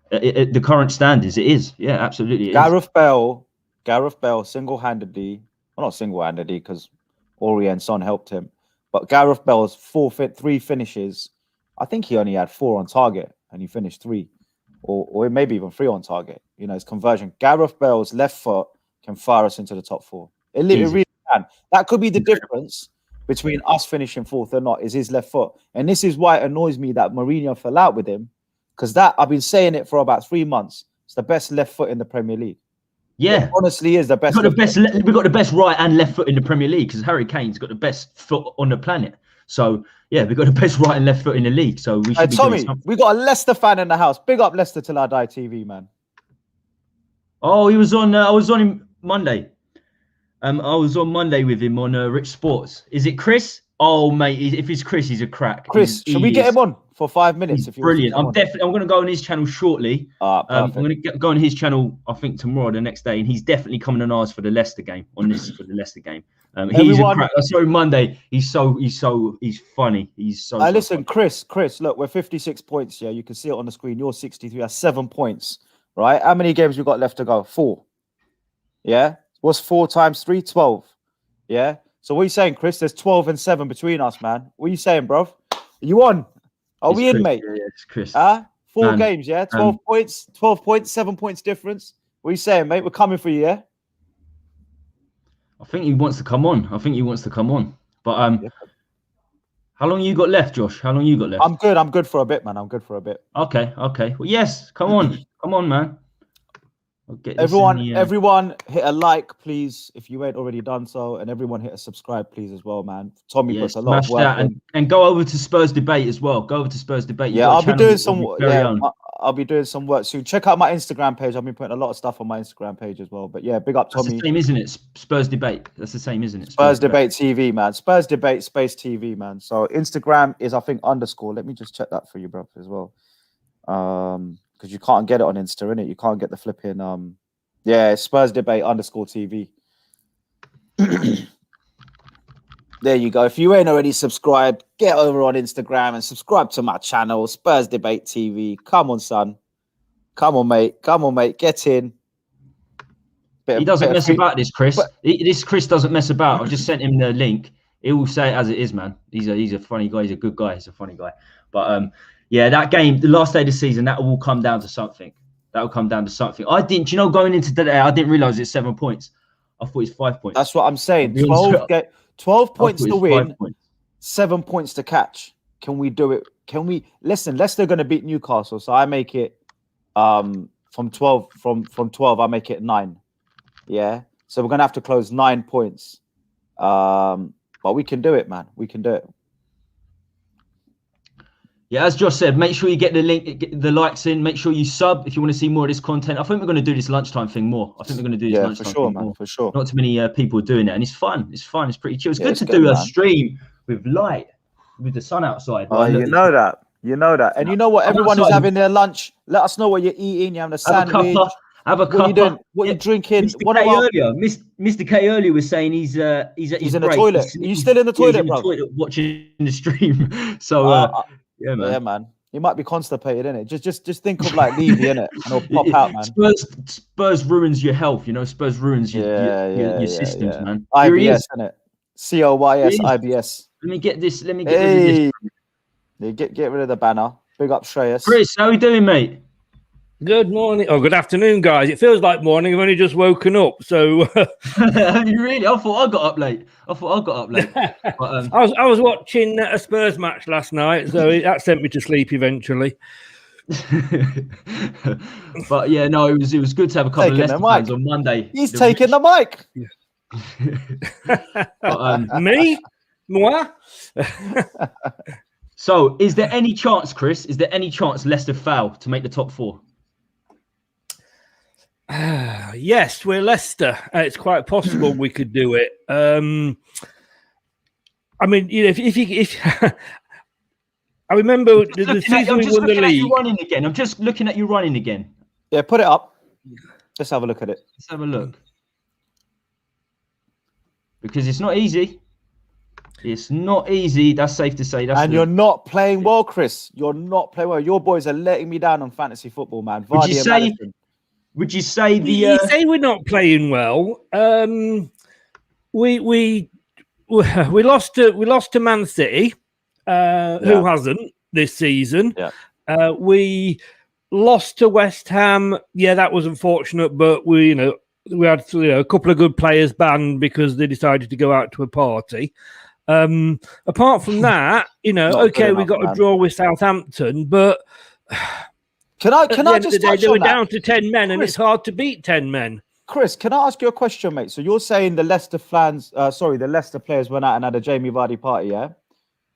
The current standings, it is. Yeah, absolutely. Gareth Bale single-handedly, well, not single-handedly because Ori and Son helped him, but Gareth Bale's 3 finishes, I think he only had 4 on target and he finished 3, or maybe even 3 on target. His conversion. Gareth Bale's left foot can fire us into the top 4. It really can. That could be the difference between us finishing 4th or not, is his left foot. And this is why it annoys me that Mourinho fell out with him, because I've been saying it for about 3 months. It's the best left foot in the Premier League. Yeah, it honestly is the best. We've got the best right and left foot in the Premier League, because Harry Kane's got the best foot on the planet. So yeah, we've got the best right and left foot in the league. So we should be Tommy, we got a Leicester fan in the house. Big up Leicester till I die TV, man. Oh, he was on. I was on him Monday. I was on Monday with him on Rich Sports. Is it Chris? Oh, mate, if it's Chris, he's a crack. Chris, should we get him on for 5 minutes? If you brilliant. I'm going to go on his channel shortly. I'm going to go on his channel, I think, tomorrow, the next day, and he's definitely coming on ours for the Leicester game. He's a crack. Sorry, Monday. He's funny. He's so. Listen, funny. Chris, look, we're 56 points. Yeah, you can see it on the screen. You're 63. That's 7 points, right? How many games we got left to go? 4. Yeah, what's 4 times 3? 12. Yeah. So what are you saying, Chris? There's 12 and 7 between us, man. What are you saying, bro? Are you on? Are we in, mate? Yeah, it's Chris. 4 games, yeah? 12 points, 7 points difference. What are you saying, mate? We're coming for you, yeah? I think he wants to come on. But how long you got left, Josh? How long you got left? I'm good for a bit, man. Okay. Well, yes, come on, man. Everyone hit a like, please, if you ain't already done so, and everyone hit a subscribe, please, as well, man. Tommy puts a lot of work in. And go over to Spurs Debate as well. Yeah, I'll be doing some. I'll be doing some work soon. Check out my Instagram page. I've been putting a lot of stuff on my Instagram page as well. But yeah, big up Tommy. That's the same, isn't it? Spurs Debate. That's the same, isn't it? Spurs Debate TV, man. Spurs Debate Space TV, man. So Instagram is, I think, _. Let me just check that for you, bro, as well. Because you can't get it on Insta, innit? You can't get the flipping Spurs Debate _TV. There you go. If you ain't already subscribed, get over on Instagram and subscribe to my channel, Spurs Debate TV. Come on, son. Come on, mate. Get in. He doesn't mess about, this Chris. This Chris doesn't mess about. I just sent him the link. He will say it as it is, man. He's a funny guy. He's a good guy. He's a funny guy. But yeah, that game, the last day of the season, that will come down to something. Going into today, I didn't realize it's 7 points. I thought it's 5 points. That's what I'm saying. 12 points to win, 7 points to catch. can we do it? Can we listen? Leicester going to beat Newcastle, so I make it from 12. From 12, I make it 9. Yeah, so we're going to have to close 9 points. But we can do it, man. We can do it. Yeah, as Josh said, make sure you get the link, get the likes in. Make sure you sub if you want to see more of this content. I think we're going to do this lunchtime thing more. I think we're going to do this lunchtime thing more. For sure. Not too many people doing it, and it's fun. It's fun. It's pretty chill. It's good to do a stream with light, with the sun outside. Oh, you know that. You know that. And you know what? Everyone is having their lunch. Let us know what you're eating. You're having a sandwich. Have a cuppa. What are you doing? What are you drinking? Mr. K earlier was saying he's in the toilet. Are you still in the toilet, bro? Watching the stream. So yeah, man. Yeah, man. You might be constipated, innit? Just think of like Levy, innit? And it'll pop out, man. Spurs ruins your health, you know. Spurs ruins your systems, man. IBS, innit? COYS, IBS. Let me get this. Rid of this. Yeah, get rid of the banner. Big up Shreyas. Chris, how are you doing, mate? Good morning. Oh, good afternoon, guys. It feels like morning. I've only just woken up. So really? I thought I got up late. But, I was watching a Spurs match last night, so that sent me to sleep eventually. But yeah, no, it was good to have a couple of Leicester fans on Monday. He's taking the mic. But, me? Moi? So, is there any chance, Chris? Is there any chance Leicester fail to make the top 4? Yes, we're Leicester. It's quite possible we could do it. I mean, you know, if I remember the season we won the league. Running again. I'm just looking at you running again. Yeah, put it up. Let's have a look at it. Let's have a look. Because it's not easy. It's not easy. That's safe to say. You're not playing well, Chris. You're not playing well. Your boys are letting me down on fantasy football, man. Would you say You say we're not playing well? We lost to Man City, who hasn't this season. Yeah. We lost to West Ham. Yeah, that was unfortunate, but we had a couple of good players banned because they decided to go out to a party. Apart from that, we got a draw with Southampton, but can I just touch they on were that? Down to 10 men, and it's hard to beat 10 men. Chris, can I ask you a question, mate? So you're saying the Leicester players went out and had a Jamie Vardy party, yeah?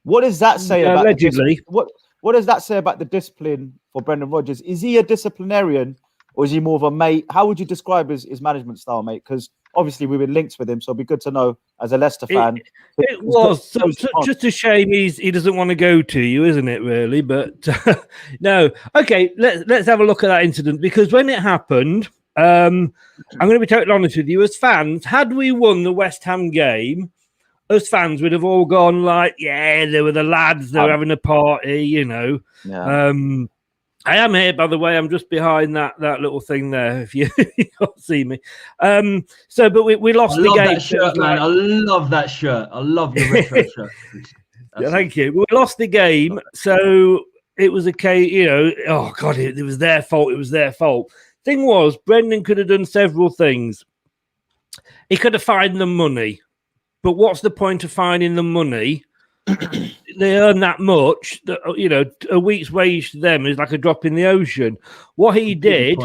What does that say about allegedly? What does that say about the discipline for Brendan Rodgers? Is he a disciplinarian or is he more of a mate? How would you describe his management style, mate? Because obviously we've been linked with him, so it'd be good to know as a Leicester fan. It was just a shame he doesn't want to go to you, isn't it? Really, but no. Okay, let's have a look at that incident, because when it happened, I'm going to be totally honest with you. As fans, had we won the West Ham game, as fans would have all gone like, "Yeah, they were the lads. They were having a party," Yeah. I am here, by the way. I'm just behind that little thing there. If you can't see me, but we lost the game. I love that shirt, man. I love that shirt. I love your retro shirt. Thank you. We lost the game, so it was oh God, it was their fault. It was their fault. Thing was, Brendan could have done several things. He could have fined them money, but what's the point of fining them money? They earn that much that a week's wage to them is like a drop in the ocean. What he did,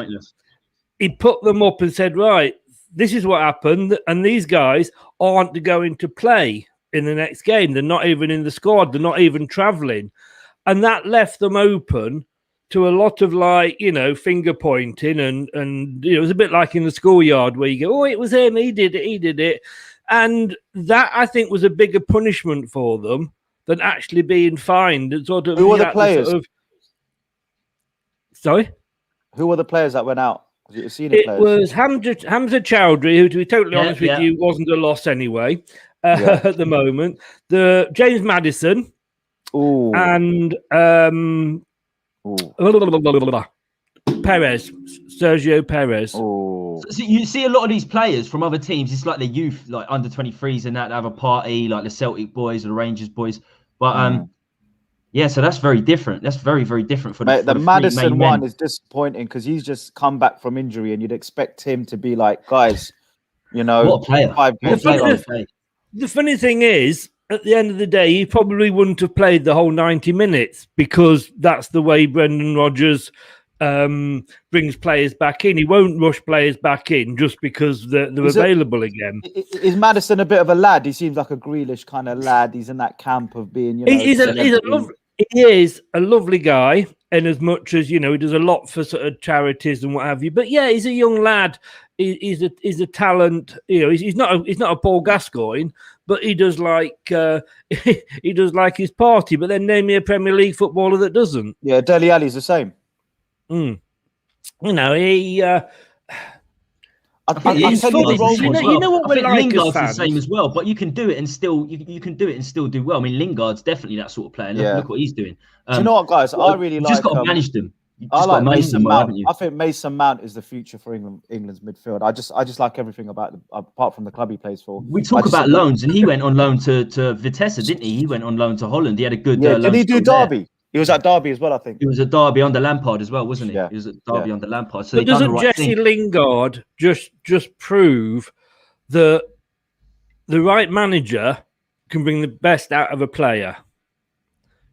he put them up and said, right, this is what happened, and these guys aren't going to play in the next game. They're not even in the squad. They're not even traveling, and that left them open to a lot of finger pointing and it was a bit like in the schoolyard where you go, oh, it was him, he did it. And that, I think, was a bigger punishment for them than actually being fined. Who were the players? Sorry? Who were the players that went out? It was Hamza Chowdhury, who, to be totally honest with you, wasn't a loss anyway at the moment. The James Maddison. Ooh. And Sergio Perez. Oh. So you see a lot of these players from other teams. It's like the youth, like under 23s and that have a party, like the Celtic boys or the Rangers boys. But so that's very different. That's very, very different for the Maddison one is disappointing because he's just come back from injury, and you'd expect him to be like, guys, what a player. The funny thing is, at the end of the day, he probably wouldn't have played the whole 90 minutes because that's the way Brendan Rodgers brings players back in. He won't rush players back in just because they're available again. Is Maddison a bit of a lad? He seems like a Grealish kind of lad. He's in that camp of being, he is a lovely guy, and as much as he does a lot for sort of charities and what have you. But yeah, he's a young lad. He's a talent. He's not a Paul Gascoigne, but he does like he does like his party. But then name me a Premier League footballer that doesn't. Yeah, Dele Alli's the same. He. It's funny. You know what we're like Lingard's as fans. the same as well, but you can do it and still you can do it and still do well. I mean, Lingard's definitely that sort of player. Look what he's doing. Do you know what, guys? I really like. Just got to manage them. I like Mason Mount. I think Mason Mount is the future for England's midfield. I just like everything about apart from the club he plays for. We talk about loans, and he went on loan to Vitesse, didn't he? He went on loan to Holland. He had a good. Did he do Derby? There. He was at Derby as well, I think. He was at Derby under Lampard as well, wasn't he? Yeah. He was at Derby under Lampard. So but doesn't Jesse Lingard just prove that the right manager can bring the best out of a player?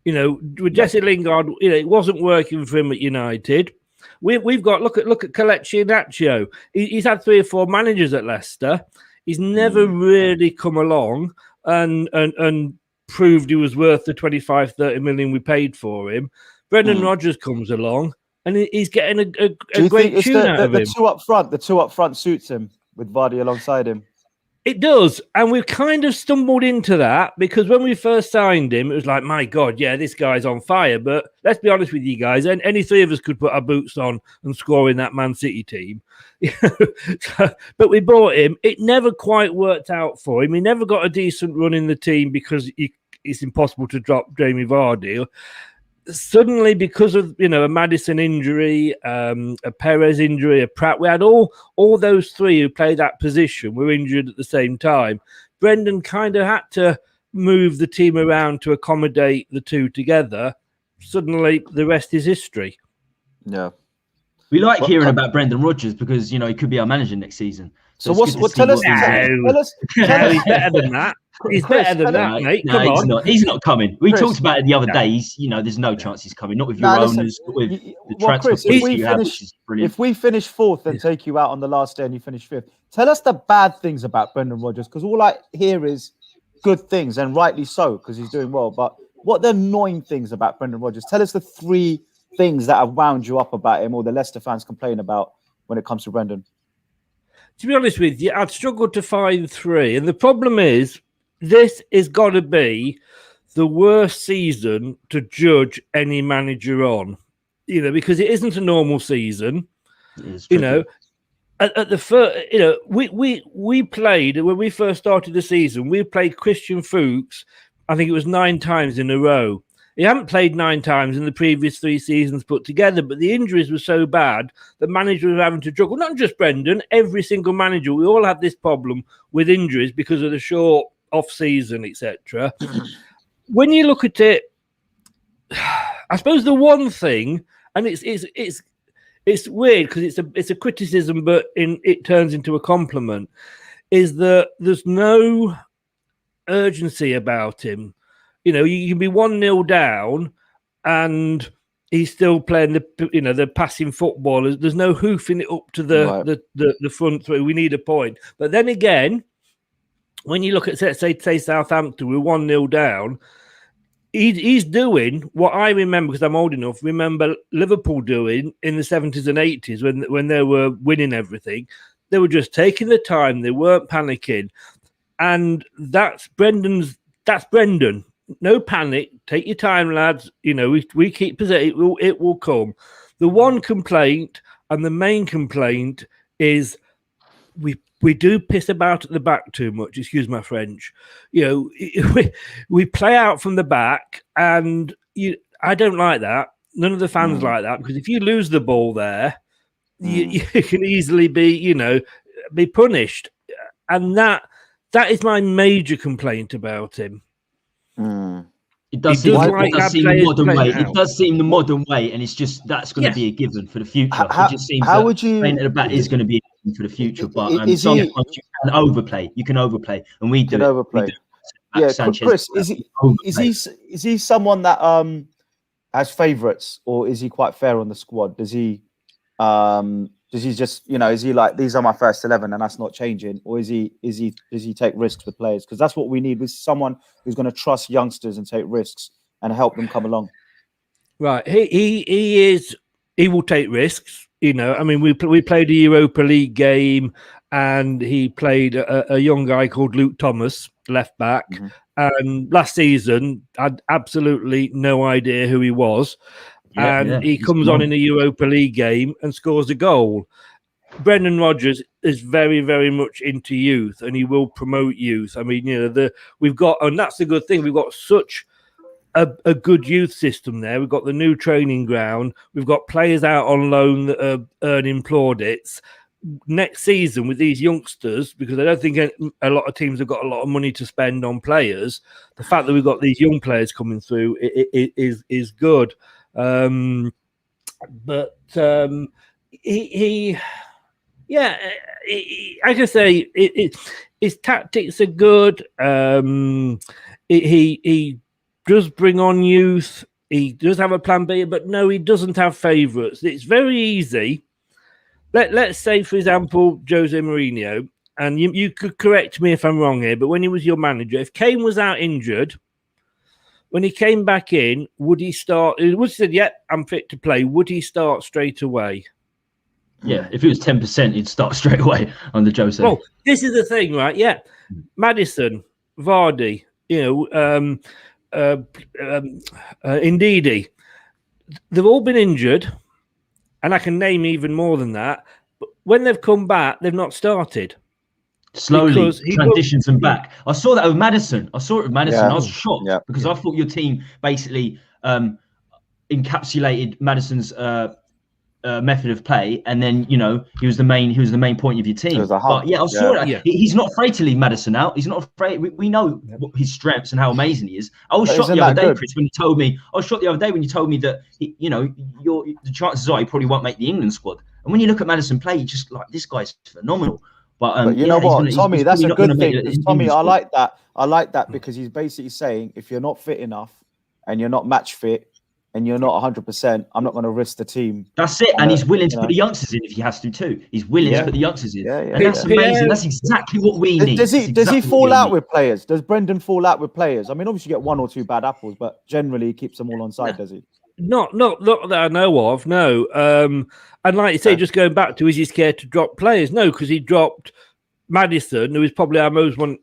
With Jesse Lingard, it wasn't working for him at United. We've got look at Kelechi Iheanacho. He's had 3 or 4 managers at Leicester. He's never really come along and proved he was worth the 25-30 million we paid for him. Brendan Rodgers comes along and he's getting a great tune out of him. The two up front suits him with Vardy alongside him. It does, and we've kind of stumbled into that because when we first signed him, it was like, my God, yeah, this guy's on fire. But let's be honest with you guys, any 3 of us could put our boots on and score in that Man City team. But we bought him. It never quite worked out for him. He never got a decent run in the team because it's impossible to drop Jamie Vardy. Suddenly, because of a Maddison injury, a Perez injury, a Pratt, we had all those 3 who played that position were injured at the same time. Brendan kind of had to move the team around to accommodate the 2 together. Suddenly, the rest is history. Yeah, we like hearing about Brendan Rodgers because he could be our manager next season. So tell us. He's better than that. He's better than that, mate. Come on. He's not coming. We talked about it the other day. There's no chance he's coming. Not with your owners, not with the transfer policy you have, which is brilliant. If we finish 4th and take you out on the last day and you finish 5th, tell us the bad things about Brendan Rodgers, because all I hear is good things, and rightly so, because he's doing well. But what are the annoying things about Brendan Rodgers? Tell us the 3 things that have wound you up about him or the Leicester fans complain about when it comes to Brendan. To be honest with you, I'd struggled to find 3. And the problem is, this has got to be the worst season to judge any manager on, because it isn't a normal season. At the first, we played when we first started the season. We played Christian Fuchs, I think it was 9 times in a row. He hadn't played 9 times in the previous 3 seasons put together, but the injuries were so bad that managers were having to juggle. Not just Brendan, every single manager. We all had this problem with injuries because of the short off-season, etc. When you look at it, I suppose the one thing, and it's weird because it's a criticism, but it turns into a compliment, is that there's no urgency about him. You can be 1-0 down and he's still playing the passing football. There's no hoofing it up to the front 3. We need a point. But then again, when you look at say Southampton, we're 1-0 down. He's doing what I remember, because I'm old enough, remember Liverpool doing in the 70s and 80s when they were winning everything. They were just taking the time. They weren't panicking. And that's Brendan. No panic. Take your time, lads. We keep possession. It will come. The one complaint, and the main complaint, is we do piss about at the back too much. Excuse my French. We play out from the back, and I don't like that. None of the fans like that, because if you lose the ball there, you can easily be punished, and that is my major complaint about him. It does seem the modern way, and it's just that's going to be a given for the future. It just seems playing at the back is going to be a given for the future. But sometimes you can overplay. And we do overplay. Sanchez. Chris, is he someone that has favourites, or is he quite fair on the squad? Does he just, is he like, these are my first 11 and that's not changing, or does he take risks with players? Because that's what we need, with someone who's going to trust youngsters and take risks and help them come along. Right, he will take risks. I mean, we played a Europa League game, and he played a young guy called Luke Thomas, left back. Mm-hmm. And last season, I had absolutely no idea who he was. He comes on in a Europa League game and scores a goal. Brendan Rodgers is very, very much into youth, and he will promote youth. I mean, we've got, and that's the good thing, we've got such a good youth system there. We've got the new training ground. We've got players out on loan that are earning plaudits. Next season with these youngsters, because I don't think a lot of teams have got a lot of money to spend on players, the fact that we've got these young players coming through is good. Like I say, his tactics are good. He does bring on youth. He does have a plan B, but no, he doesn't have favourites. It's very easy. Let's say, for example, Jose Mourinho, and you could correct me if I'm wrong here, but when he was your manager, if Kane was out injured, when he came back in, would he start? He would have said, yeah, I'm fit to play. Would he start straight away? Yeah, if it was 10%, he'd start straight away on the Jose. Well, this is the thing, right? Yeah, Maddison, Vardy, Ndidi, they've all been injured, and I can name even more than that. But when they've come back, they've not started. Slowly transitions them back. I saw that with Maddison. I was shocked because I thought your team basically encapsulated Maddison's method of play, and then he was the main point of your team. But I saw that. He's not afraid to leave Maddison out. He's not afraid. We know his strengths and how amazing he is. I was shocked the other day, Chris, when you told me. That the chances are he probably won't make the England squad. And when you look at Maddison play, you're just like, this guy's phenomenal. But you know what, Tommy, that's a good thing. Tommy, I like that. I like that because he's basically saying, if you're not fit enough and you're not match fit, and you're not 100%, I'm not going to risk the team. That's it. And he's willing to put the youngsters in if he has to too. He's willing to put the youngsters in. And that's amazing. That's exactly what we need. Does he fall out with players? Does Brendan fall out with players? I mean, obviously you get one or two bad apples, but generally he keeps them all on side, does he? Not that I know of, no. And like you say, just going back to, is he scared to drop players? No, because he dropped Maddison, who is probably our most one.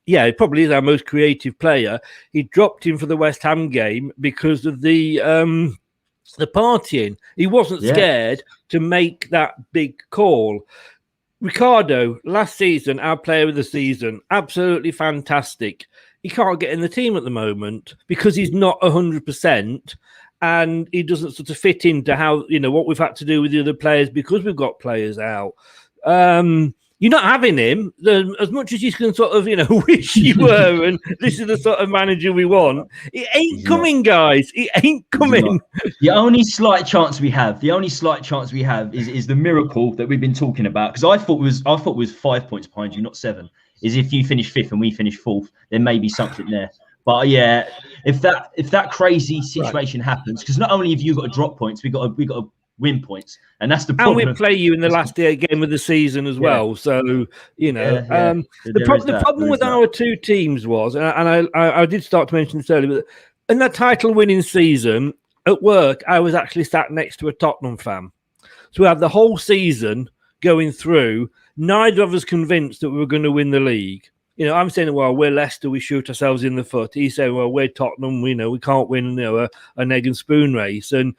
Yeah, he probably is our most creative player. He dropped him for the West Ham game because of the partying. He wasn't scared to make that big call. Ricardo, last season, our player of the season, absolutely fantastic. He can't get in the team at the moment because he's not 100%, and he doesn't sort of fit into how, what we've had to do with the other players because we've got players out. You're not having him as much as you can sort of, wish you were. And this is the sort of manager we want. It ain't coming, guys. It ain't coming. The only slight chance we have is the miracle that we've been talking about. Because I thought it was 5 points behind you, not 7. Is if you finish 5th and we finish 4th, there may be something there. But yeah, if that crazy situation happens, because not only have you got to drop points, we got to win points, and that's the problem. And we play you in the last game of the season as well. So the problem with our two teams was, and I did start to mention this earlier, but in that title-winning season at work, I was actually sat next to a Tottenham fan. So we had the whole season going through. Neither of us convinced that we were going to win the league. I'm saying, well, we're Leicester, we shoot ourselves in the foot. He's saying, well, we're Tottenham, we can't win, an egg and spoon race. And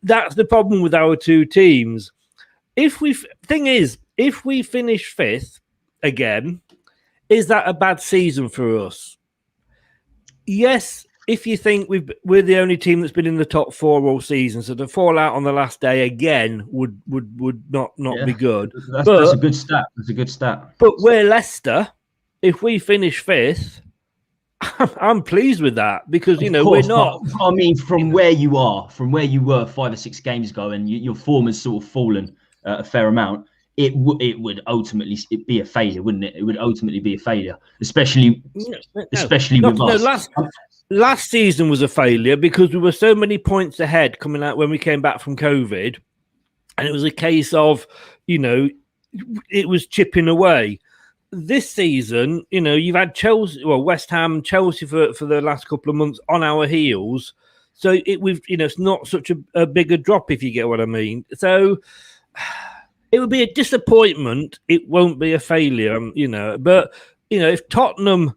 that's the problem with our two teams. If we finish 5th again, is that a bad season for us? Yes, if you think we're the only team that's been in the top 4 all season, so to fall out on the last day again would not be good. That's a good stat. That's a good stat. But we're Leicester. If we finish 5th, I'm pleased with that because we're not. I mean, from where you were 5 or 6 games ago, and your form has sort of fallen a fair amount. it would ultimately be a failure, wouldn't it? It would ultimately be a failure, especially with us. Last season was a failure because we were so many points ahead coming out when we came back from COVID, and it was a case of, it was chipping away. This season, you've had West Ham, Chelsea for the last couple of months on our heels. So it's not such a bigger drop, if you get what I mean. So it would be a disappointment. It won't be a failure, But, if Tottenham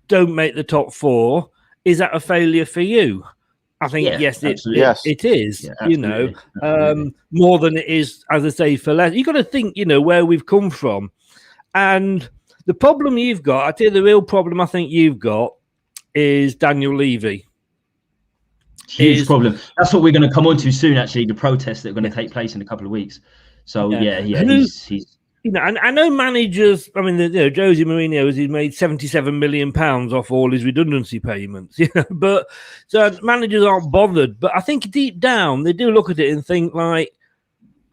don't make the top 4, is that a failure for you? I think, yes, it is, yeah, absolutely. More than it is, as I say, for Leicester. You've got to think, where we've come from. And the problem you've got, I tell you, the real problem I think you've got is Daniel Levy. Huge problem. That's what we're going to come on to soon, actually, the protests that are going to take place in a couple of weeks. So, he's and I know managers, I mean, Jose Mourinho, he's made £77 million off all his redundancy payments, but so managers aren't bothered. But I think deep down, they do look at it and think, like,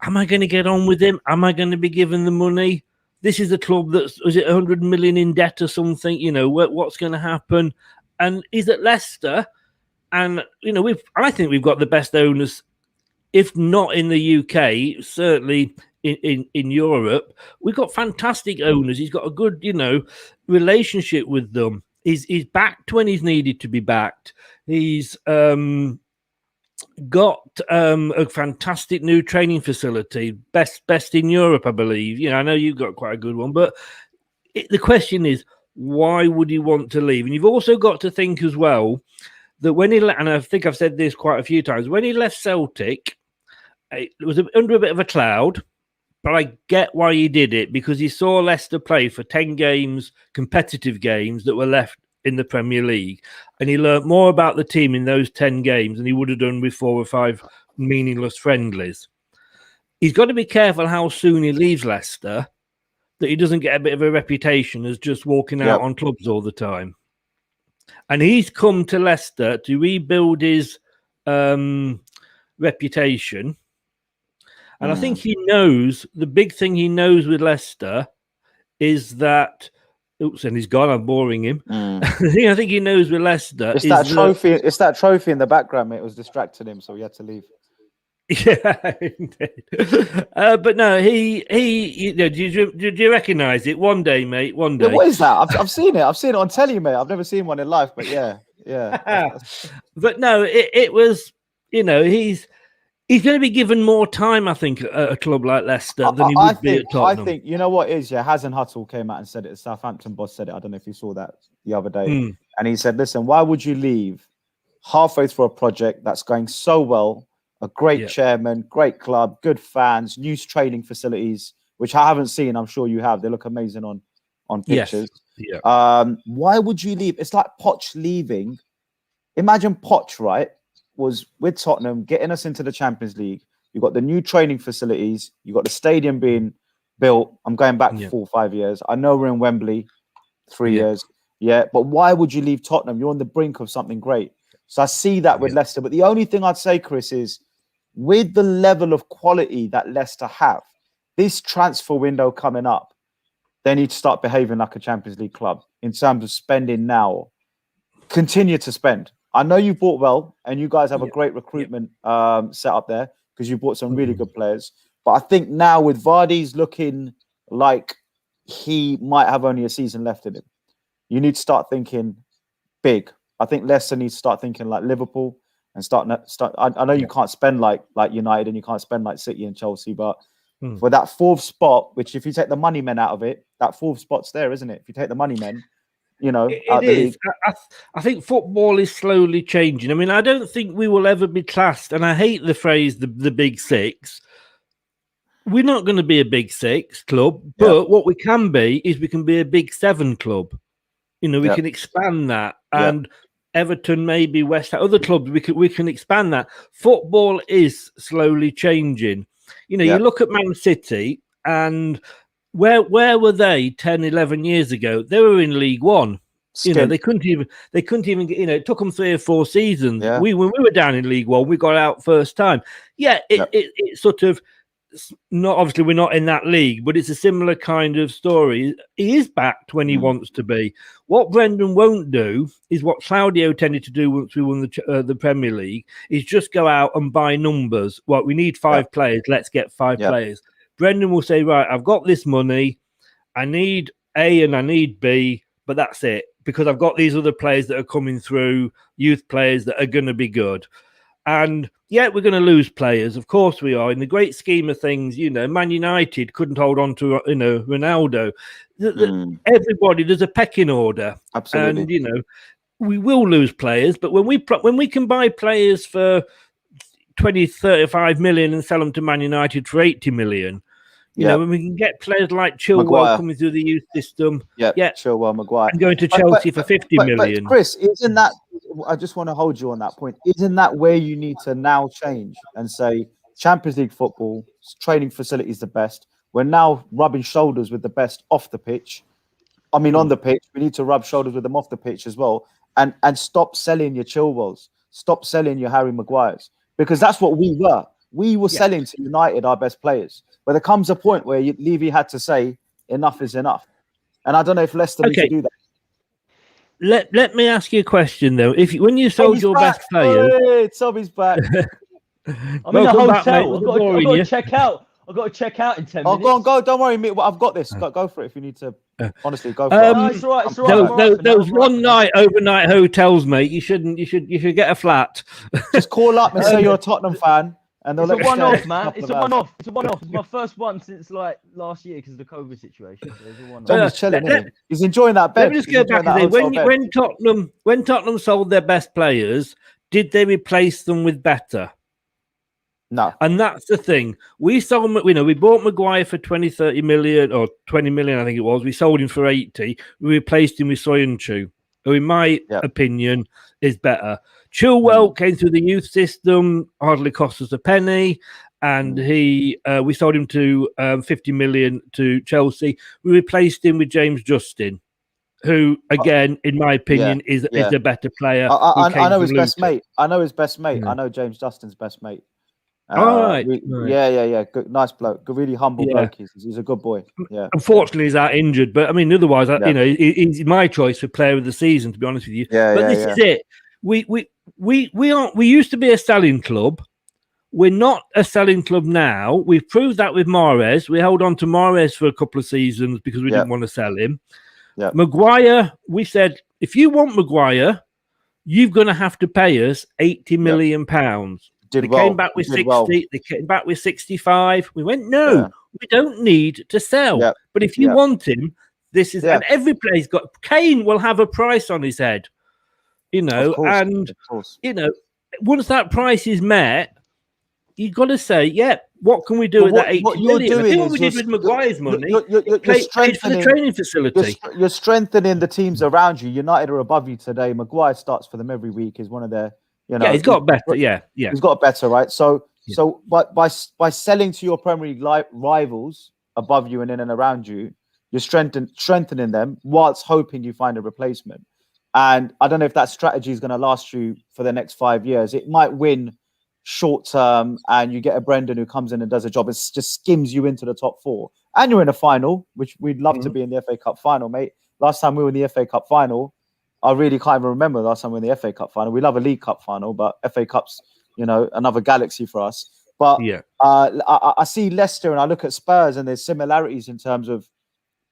am I going to get on with him? Am I going to be given the money? This is a club that's, is it 100 million in debt or something? What's going to happen? And he's at Leicester. And, I think we've got the best owners, if not in the UK, certainly in Europe. We've got fantastic owners. He's got a good, relationship with them. He's backed when he's needed to be backed. He's got a fantastic new training facility, best in Europe, I believe. I know you've got quite a good one, but the question is, why would he want to leave? And you've also got to think as well that when he and I think I've said this quite a few times, when he left Celtic, it was under a bit of a cloud, but I get why he did it, because he saw Leicester play for 10 games, competitive games that were left in the Premier League, and he learnt more about the team in those 10 games than he would have done with 4 or 5 meaningless friendlies. He's got to be careful how soon he leaves Leicester, that he doesn't get a bit of a reputation as just walking out on clubs all the time. And he's come to Leicester to rebuild his reputation. And I think he knows, the big thing he knows with Leicester is that, oops, and he's gone, I'm boring him. The thing I think he knows with Leicester is that trophy. It's that trophy in the background, mate. It was distracting him, so he had to leave. Yeah, indeed. But no, he did you recognise it? One day, mate, one day. Yeah, what is that? I've seen it. I've seen it on telly, mate. I've never seen one in life, but yeah. But no, it was, he's going to be given more time, I think, at a club like Leicester than he would be at Tottenham. I think, what is, Hazen Huttle came out and said it. The Southampton boss said it. I don't know if you saw that the other day. And he said, listen, why would you leave halfway through a project that's going so well? A great chairman, great club, good fans, new training facilities, which I haven't seen. I'm sure you have. They look amazing on pictures. Yes. Yeah. Why would you leave? It's like Poch leaving. Imagine Poch, right, was with Tottenham, getting us into the Champions League. You've got the new training facilities. You've got the stadium being built. I'm going back 4 or 5 years. I know we're in Wembley 3 years. Yeah, but why would you leave Tottenham? You're on the brink of something great. So I see that with Leicester. But the only thing I'd say, Chris, is with the level of quality that Leicester have, this transfer window coming up, they need to start behaving like a Champions League club in terms of spending now. Continue to spend. I know you bought well, and you guys have a great recruitment set up there because you bought some really good players. But I think now with Vardy's looking like he might have only a season left in him, you need to start thinking big. I think Leicester needs to start thinking like Liverpool and start. I know you can't spend like United and you can't spend like City and Chelsea, but for that 4th spot, which if you take the money men out of it, that 4th spot's there, isn't it? If you take the money men, it is. I think football is slowly changing. I mean, I don't think we will ever be classed, and I hate the phrase the big 6. We're not going to be a big 6 club, but what we can be is we can be a big 7 club. We can expand that, and Everton, maybe West Ham, other clubs, we can expand that. Football is slowly changing. You look at Man City, and where were they 10, 11 years ago? They were in League One. They couldn't even get, it took them 3 or 4 seasons. When we were down in League One, we got out first time. It sort of not obviously we're not in that league, but it's a similar kind of story. He is backed when he wants to be. What Brendan won't do is what Claudio tended to do once we won the Premier League, is just go out and buy numbers. Well, we need 5 players. Let's get 5 players. Brendan will say, right, I've got this money. I need A and I need B, but that's it, because I've got these other players that are coming through, youth players that are going to be good. And yeah, we're going to lose players. Of course we are. In the great scheme of things, Man United couldn't hold on to, Ronaldo. Everybody, there's a pecking order. Absolutely. And, we will lose players. But when we can buy players for 20, 35 million and sell them to Man United for 80 million, when we can get players like Chilwell coming through the youth system. Chilwell, Maguire. And going to Chelsea for 50 million. But Chris, isn't that, I just want to hold you on that point. Isn't that where you need to now change and say Champions League football, training facilities the best? We're now rubbing shoulders with the best off the pitch. I mean, on the pitch, we need to rub shoulders with them off the pitch as well. And stop selling your Chilwells. Stop selling your Harry Maguires. Because that's what we were. We were selling to United our best players. But there comes a point where Levy had to say, enough is enough. And I don't know if Leicester need to do that. Let me ask you a question, though. When you sold your best players... Hey, Tommy's back. I'm in a hotel. I've got to check out. I've got to check out in 10 minutes. Go. Don't worry, mate. I've got this. Go for it if you need to. Honestly, go for it. No, it's all right. Those night overnight hotels, mate. You should get a flat. Just call up and say you're a Tottenham fan. And it's a one-off, man. It's a one-off. It's my first one since last year because of the COVID situation. So it's a one-off. He's chilling. He's enjoying that bed. Let me just go back and say, when Tottenham sold their best players, did they replace them with better? No. And that's the thing. We sold, we bought Maguire for 20, 30 million or 20 million, I think it was. We sold him for 80. We replaced him with Soyuncu, who in my opinion is better. Chilwell came through the youth system, hardly cost us a penny. And we sold him to 50 million to Chelsea. We replaced him with James Justin, who, again, in my opinion, is a better player. I know his best mate. I know James Justin's best mate. All right. Yeah. Good, nice bloke. Good, really humble bloke. He's a good boy. Yeah. Unfortunately, he's out injured, but I mean, otherwise, he's my choice for player of the season. To be honest with you, this is it. We used to be a selling club. We're not a selling club now. We've proved that with Mahrez. We held on to Mahrez for a couple of seasons because we didn't want to sell him. Yeah. Maguire, we said, if you want Maguire, you're going to have to pay us £80 million. They came back with 60. They came back with 65. We went, no, we don't need to sell. Yeah. But if you want him, this is, and every player's got, Kane will have a price on his head, of course. Once that price is met, you've got to say, what can we do with that 80 million? I think what we did with Maguire's money, you're paid for the training facility. You're strengthening the teams around you. United are above you today. Maguire starts for them every week. Is one of their, he's got better. Yeah. He's got better, right? So by selling to your Premier League rivals above you and in and around you, you're strengthening them whilst hoping you find a replacement. And I don't know if that strategy is going to last you for the next 5 years. It might win short term, and you get a Brendan who comes in and does a job. It just skims you into the top 4, and you're in a final, which we'd love to be in the FA Cup final, mate. Last time we were in the FA Cup final, I really can't even remember the last time we were in the FA Cup final. We love a League Cup final, but FA Cup's, another galaxy for us. But I see Leicester and I look at Spurs, and there's similarities in terms of,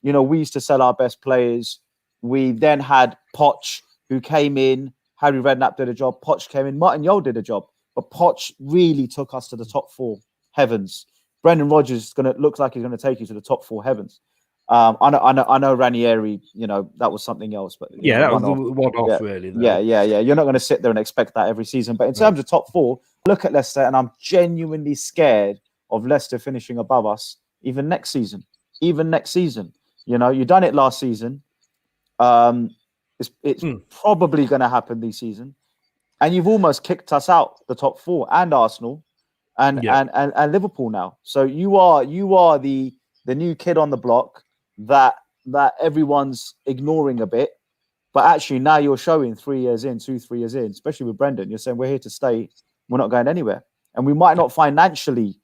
we used to sell our best players. We then had Poch, who came in. Harry Redknapp did a job. Poch came in. Martin Yole did a job. But Poch really took us to the top 4 heavens. Brendan Rodgers looks like he's going to take you to the top 4 heavens. I know Ranieri, that was something else. But that was one-off, really. Though. Yeah. You're not going to sit there and expect that every season. But in terms of top 4, look at Leicester, and I'm genuinely scared of Leicester finishing above us even next season. You've done it last season. It's probably going to happen this season. And you've almost kicked us out the top 4, and Arsenal and Liverpool now. So you are the new kid on the block that everyone's ignoring a bit. But actually now you're showing 3 years in, 2-3 years in, especially with Brendan, you're saying we're here to stay. We're not going anywhere. And we might not financially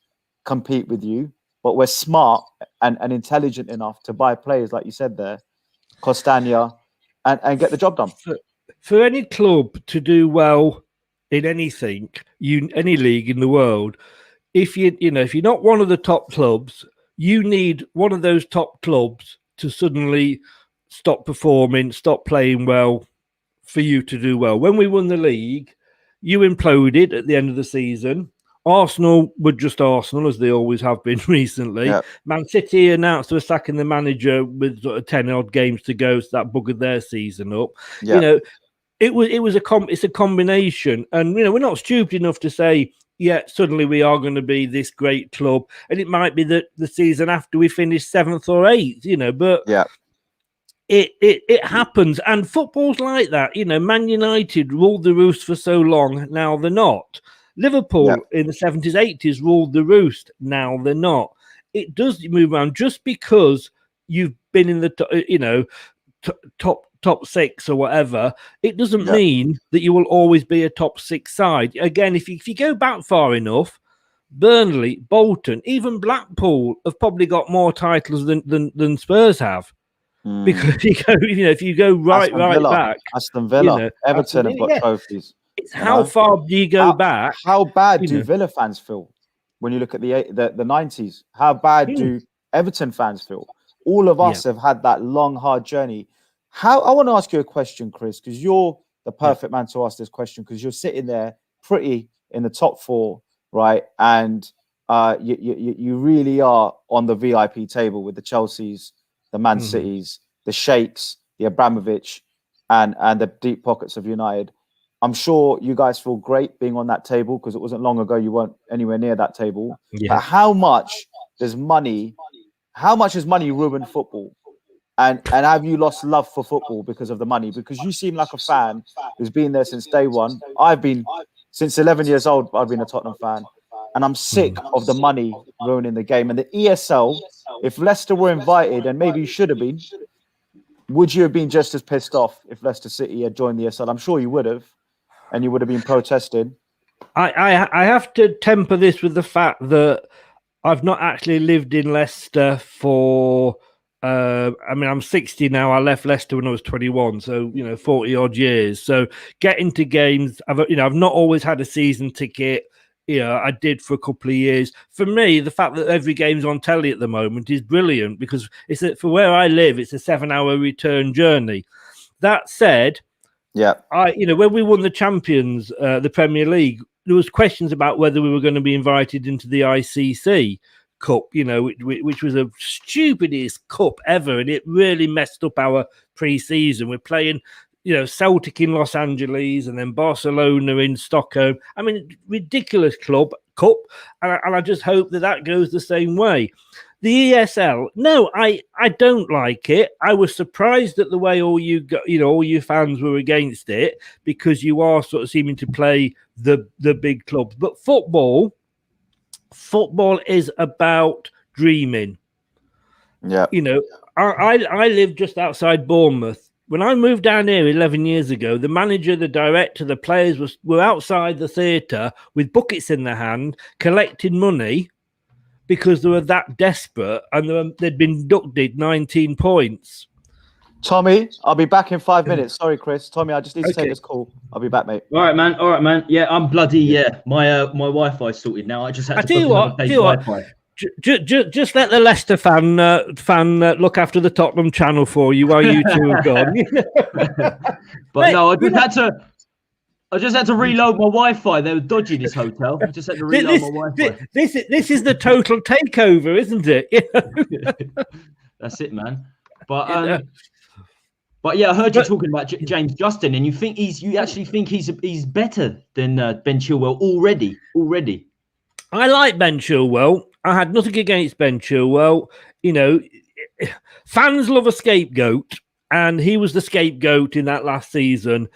compete with you, but we're smart and intelligent enough to buy players like you said there, Costagna, and get the job done. For any club to do well in anything, any league in the world, if you're not one of the top clubs, you need one of those top clubs to suddenly stop performing, stop playing well, for you to do well. When we won the league, you imploded at the end of the season. Arsenal were just Arsenal, as they always have been recently. Yep. Man City announced they were sacking the manager with sort of 10 odd games to go, so that buggered their season up. Yep. It's a combination, and we're not stupid enough to say, suddenly we are going to be this great club, and it might be that the season after we finish 7th or 8th, but it happens, and football's like that. Man United ruled the roost for so long, now they're not. Liverpool in the 70s, 80s ruled the roost, now they're not. It does move around. Just because you've been in the top 6 or whatever, it doesn't mean that you will always be a top 6 side. Again, if you go back far enough, Burnley, Bolton, even Blackpool have probably got more titles than Spurs have. Because if you go right back, Aston Villa, Everton have got trophies. It's how far do you go back? How bad do Villa fans feel when you look at the 90s? How bad do Everton fans feel? All of us have had that long, hard journey. I want to ask you a question, Chris, because you're the perfect man to ask this question, because you're sitting there pretty in the top 4, right? And you really are on the VIP table with the Chelseas, the Man Cities, the Sheikhs, the Abramovich, and the deep pockets of United. I'm sure you guys feel great being on that table, because it wasn't long ago you weren't anywhere near that table. Yeah. But how much has money ruined football? And have you lost love for football because of the money? Because you seem like a fan who's been there since day one. Since 11 years old, I've been a Tottenham fan. And I'm sick of the money ruining the game. And the ESL, if Leicester were invited, and maybe you should have been, would you have been just as pissed off if Leicester City had joined the ESL? I'm sure you would have. And you would have been protesting. I have to temper this with the fact that I've not actually lived in Leicester for... I'm 60 now. I left Leicester when I was 21, so 40 odd years. So getting to games, I've not always had a season ticket. I did for a couple of years. For me, the fact that every game's on telly at the moment is brilliant, because for where I live, it's a 7-hour return journey. That said, when we won the champions, the Premier League, there was questions about whether we were going to be invited into the ICC Cup, which was the stupidest cup ever, and it really messed up our pre-season. We're playing, Celtic in Los Angeles and then Barcelona in Stockholm. I mean, ridiculous cup, and I just hope that goes the same way. The ESL, no, I don't like it. I was surprised at the way all you fans were against it, because you are sort of seeming to play the big clubs. But football is about dreaming. Yeah. I live just outside Bournemouth. When I moved down here 11 years ago, the manager, the director, the players were outside the theatre with buckets in their hand, collecting money, because they were that desperate, and they'd been deducted 19 points. Tommy, I'll be back in 5 minutes. Sorry, Chris. Tommy, I just need to take this call. I'll be back, mate. All right, man. Yeah, I'm bloody, my Wi-Fi sorted now. I just had to tell you what, just let the Leicester fan look after the Tottenham channel for you while you two have gone. But mate, no, I just had to reload my Wi-Fi. They were dodgy, this hotel. I just had to reload my Wi-Fi. This is the total takeover, isn't it? That's it, man. But yeah, I heard you talking about James Justin, and you actually think he's better than Ben Chilwell already. I like Ben Chilwell. I had nothing against Ben Chilwell. Fans love a scapegoat, and he was the scapegoat in that last season.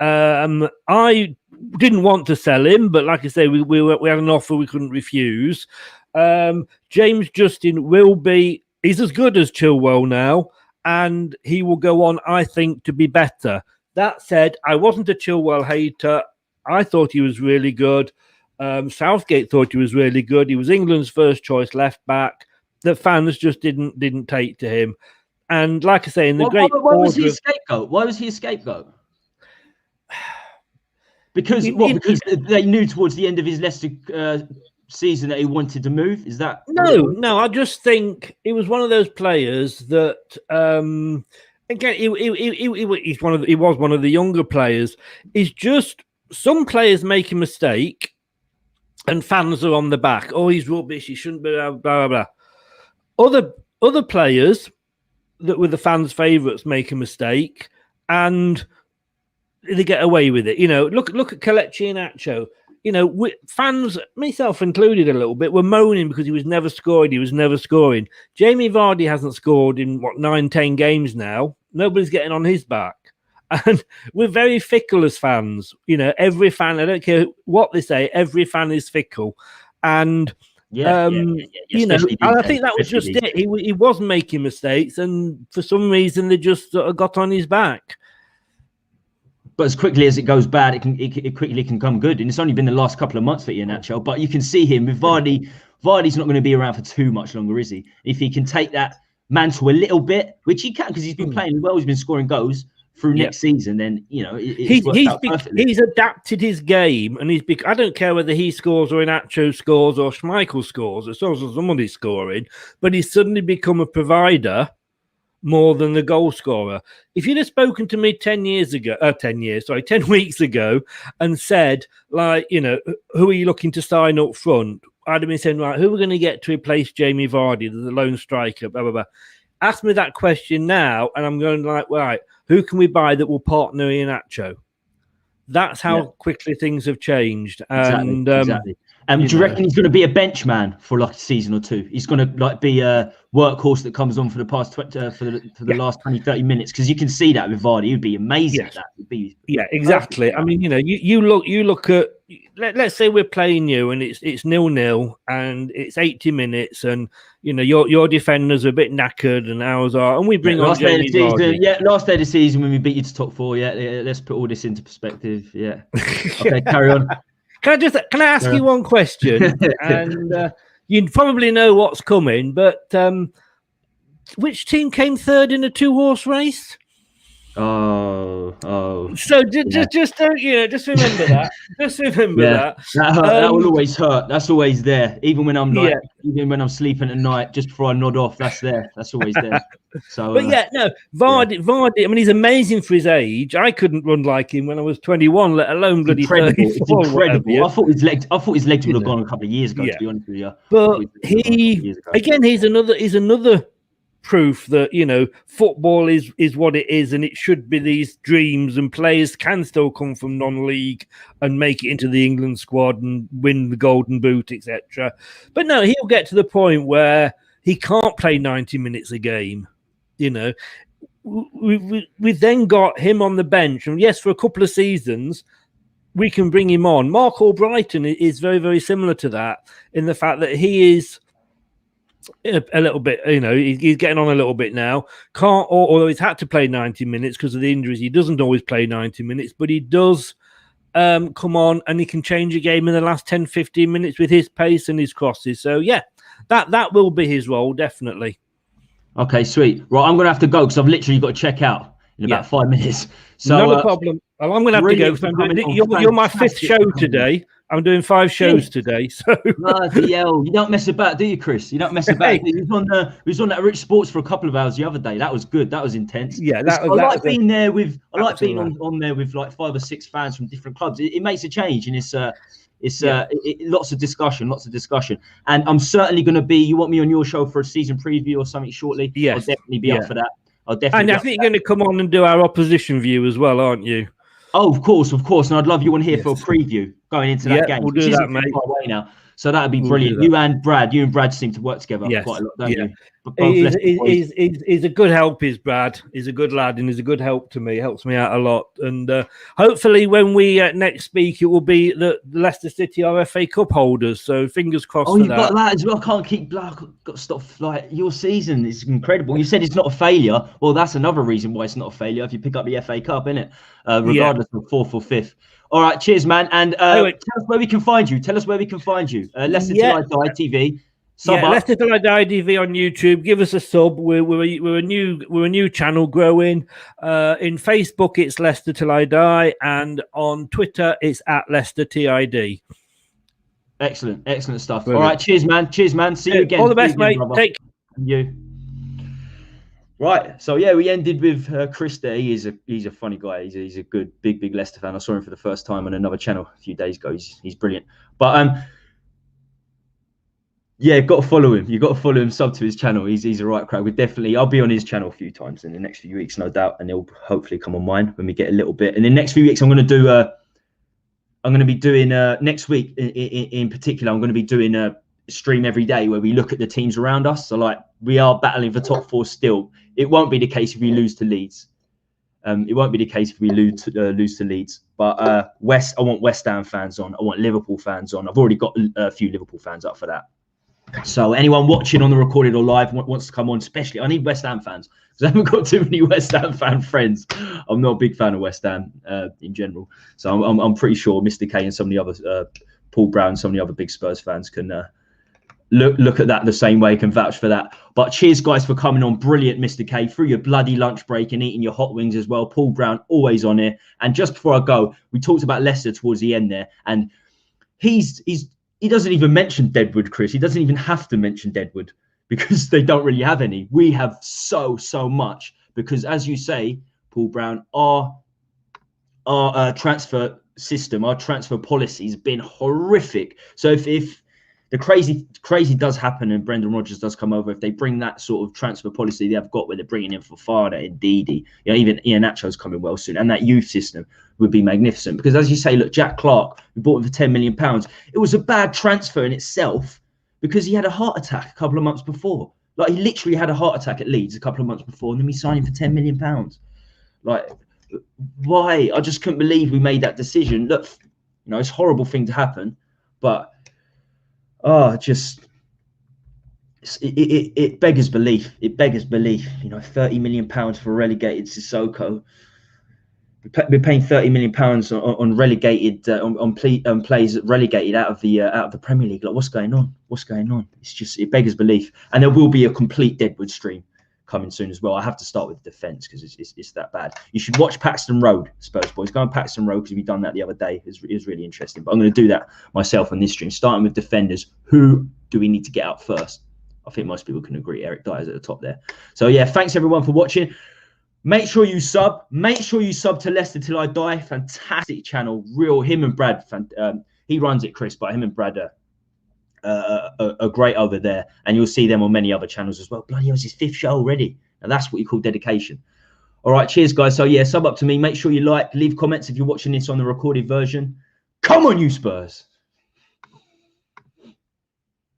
I didn't want to sell him, but like I say, we had an offer we couldn't refuse. James Justin he's as good as Chilwell now, and he will go on, I think, to be better. That said, I wasn't a Chilwell hater. I thought he was really good. Southgate thought he was really good. He was England's first choice left back. The fans just didn't take to him. And like I say, in the why was he a scapegoat? Why was he a scapegoat? Because because they knew towards the end of his Leicester season that he wanted to move. Is that no? I just think it was one of those players that again he was one of the younger players. It's just some players make a mistake, and fans are on the back. Oh, he's rubbish. He shouldn't be blah blah blah. Other players that were the fans' favourites make a mistake, and they get away with it. Look at Kelechi Iheanacho. Fans, myself included a little bit, were moaning because he was never scoring. He was never scoring. Jamie Vardy hasn't scored in 9-10 games now. Nobody's getting on his back. And we're very fickle as fans. Every fan, I don't care what they say, every fan is fickle. And I think that was just it. He was making mistakes, and for some reason they just sort of got on his back. But as quickly as it goes bad, it quickly can come good. And it's only been the last couple of months for Iheanacho. But you can see him with Vardy. Vardy's not going to be around for too much longer, is he? If he can take that mantle a little bit, which he can, because he's been playing well, he's been scoring goals through next season, then, he's adapted his game, and I don't care whether he scores or Iheanacho scores or Schmeichel scores, as long as somebody's scoring, but he's suddenly become a provider more than the goal scorer. If you'd have spoken to me 10 weeks ago and said, who are you looking to sign up front? I'd have been saying, right, who are we going to get to replace Jamie Vardy, the lone striker, blah, blah, blah. Ask me that question now, and I'm going right, who can we buy that will partner Iheanacho? That's how quickly things have changed. And exactly. And do you reckon he's going to be a bench man for like a season or two? He's going to be a workhorse that comes on for the past for the last 20-30 minutes, because you can see that with Vardy. He'd be amazing at that. Exactly. I mean, you look at, let's say we're playing you and it's 0-0 and it's 80 minutes, and your defenders are a bit knackered and ours are, and we bring on Jamie Vardy. Last day of the season when we beat you to top 4. Let's put all this into perspective. Okay, carry on. Can I ask you one question? And you probably know what's coming, but which team came third in a 2-horse race? Oh. So just don't just remember that. Just remember that. That will always hurt. That's always there. Even when I'm even when I'm sleeping at night, just before I nod off, that's there. That's always there. So, but Vardy. I mean, he's amazing for his age. I couldn't run like him when I was 21, let alone bloody 34. It's incredible. I thought his legs would have gone a couple of years ago. To be honest with you, but he's another proof that football is what it is, and it should be these dreams, and players can still come from non-league and make it into the England squad and win the Golden Boot, etc. But no, he'll get to the point where he can't play 90 minutes a game. We've then got him on the bench, and yes, for a couple of seasons we can bring him on. Mark Albrighton is very, very similar to that, in the fact that he is a little bit, he's getting on a little bit now. Although he's had to play 90 minutes because of the injuries, he doesn't always play 90 minutes, but he does come on, and he can change a game in the last 10-15 minutes with his pace and his crosses. So that will be his role, definitely. Okay, sweet. Right, I'm going to have to go because I've literally got to check out in about 5 minutes. So not a problem. Well, I'm going to have to go because you're my 5th show today. I'm doing 5 shows today. So bloody hell, you don't mess about, do you, Chris? You don't mess about. He was on that Rich Sports for a couple of hours the other day. That was good. That was intense. Yeah, I like being on there with like 5 or 6 fans from different clubs. It makes a change, and it's lots of discussion. And I'm certainly going to be. You want me on your show for a season preview or something shortly? Yes, I'll definitely be up for that. And I think you're going to come on and do our opposition view as well, aren't you? Oh, of course. And I'd love you on here for a preview going into that game. We'll do that, mate. Far away now. So that'd be brilliant. You and Brad seem to work together quite a lot, don't you? He's a good help, is Brad. He's a good lad, and he's a good help to me. Helps me out a lot. And hopefully when we next speak, it will be the Leicester City are FA Cup holders. So fingers crossed for that. Oh, you've got that as well. I can't keep... I've got to stop... your season is incredible. You said it's not a failure. Well, that's another reason why it's not a failure if you pick up the FA Cup, innit? Regardless of 4th or 5th. All right, cheers, man. And tell us where we can find you. Tell us where we can find you. Leicester Till I Die TV. Leicester Till I Die TV on YouTube. Give us a sub. We're a new channel growing. In Facebook, it's Leicester Till I Die, and on Twitter, it's at Leicester TID. Excellent stuff. Brilliant. All right, cheers, man. See you again. All the best, mate. Brother. Take you. Right, so we ended with Chris there. He's a funny guy. He's a good big Leicester fan. I saw him for the first time on another channel a few days ago. He's brilliant. But got to follow him. You got to follow him. Sub to his channel. He's a right crowd. I'll be on his channel a few times in the next few weeks, no doubt, and he'll hopefully come on mine when we get a little bit. And in the next few weeks, I'm going to be doing next week in particular. I'm going to be doing a stream every day where we look at the teams around us. So we are battling for top 4 still. It won't be the case if we lose to Leeds. It won't be the case if we lose to Leeds. But I want West Ham fans on. I want Liverpool fans on. I've already got a few Liverpool fans up for that. So anyone watching on the recorded or live wants to come on, especially I need West Ham fans because I haven't got too many West Ham fan friends. I'm not a big fan of West Ham in general. So I'm pretty sure Mr. K and some of the other Paul Brown, some of the other big Spurs fans can look at that the same way, can vouch for that. But cheers, guys, for coming on. Brilliant, Mr. K, through your bloody lunch break and eating your hot wings as well. Paul Brown, always on here. And just before I go, we talked about Leicester towards the end there, and he doesn't even mention Deadwood, Chris. He doesn't even have to mention Deadwood because they don't really have any. We have so much because, as you say, Paul Brown, our transfer system, our transfer policy has been horrific. So if the crazy does happen and Brendan Rodgers does come over, if they bring that sort of transfer policy they have got where they're bringing in Fofana and Didi, even Iheanacho's coming well soon, and that youth system would be magnificent. Because as you say, look, Jack Clark, we bought him for £10 million. It was a bad transfer in itself because he had a heart attack a couple of months before. He literally had a heart attack at Leeds a couple of months before, and then we signed him for £10 million. Why? I just couldn't believe we made that decision. Look, it's a horrible thing to happen, but it beggars belief. It beggars belief. £30 million for relegated Sissoko. We're paying £30 million on relegated on players relegated out of the Premier League. What's going on? It beggars belief. And there will be a complete Deadwood stream coming soon as well. I have to start with defence because it's that bad. You should watch Paxton Road, Spurs boys. Go on Paxton Road because we've done that the other day. It was really interesting. But I'm going to do that myself on this stream, starting with defenders. Who do we need to get out first? I think most people can agree. Eric Dyer's at the top there. So yeah, thanks everyone for watching. Make sure you sub. Make sure you sub to Leicester Till I Die. Fantastic channel. Him and Brad. He runs it, Chris, but him and Brad are great over there, and you'll see them on many other channels as well. Bloody hell, it's his 5th show already. Now that's what you call dedication. All right, cheers, guys. So yeah, sub up to me. Make sure you leave comments if you're watching this on the recorded version. Come on, you Spurs.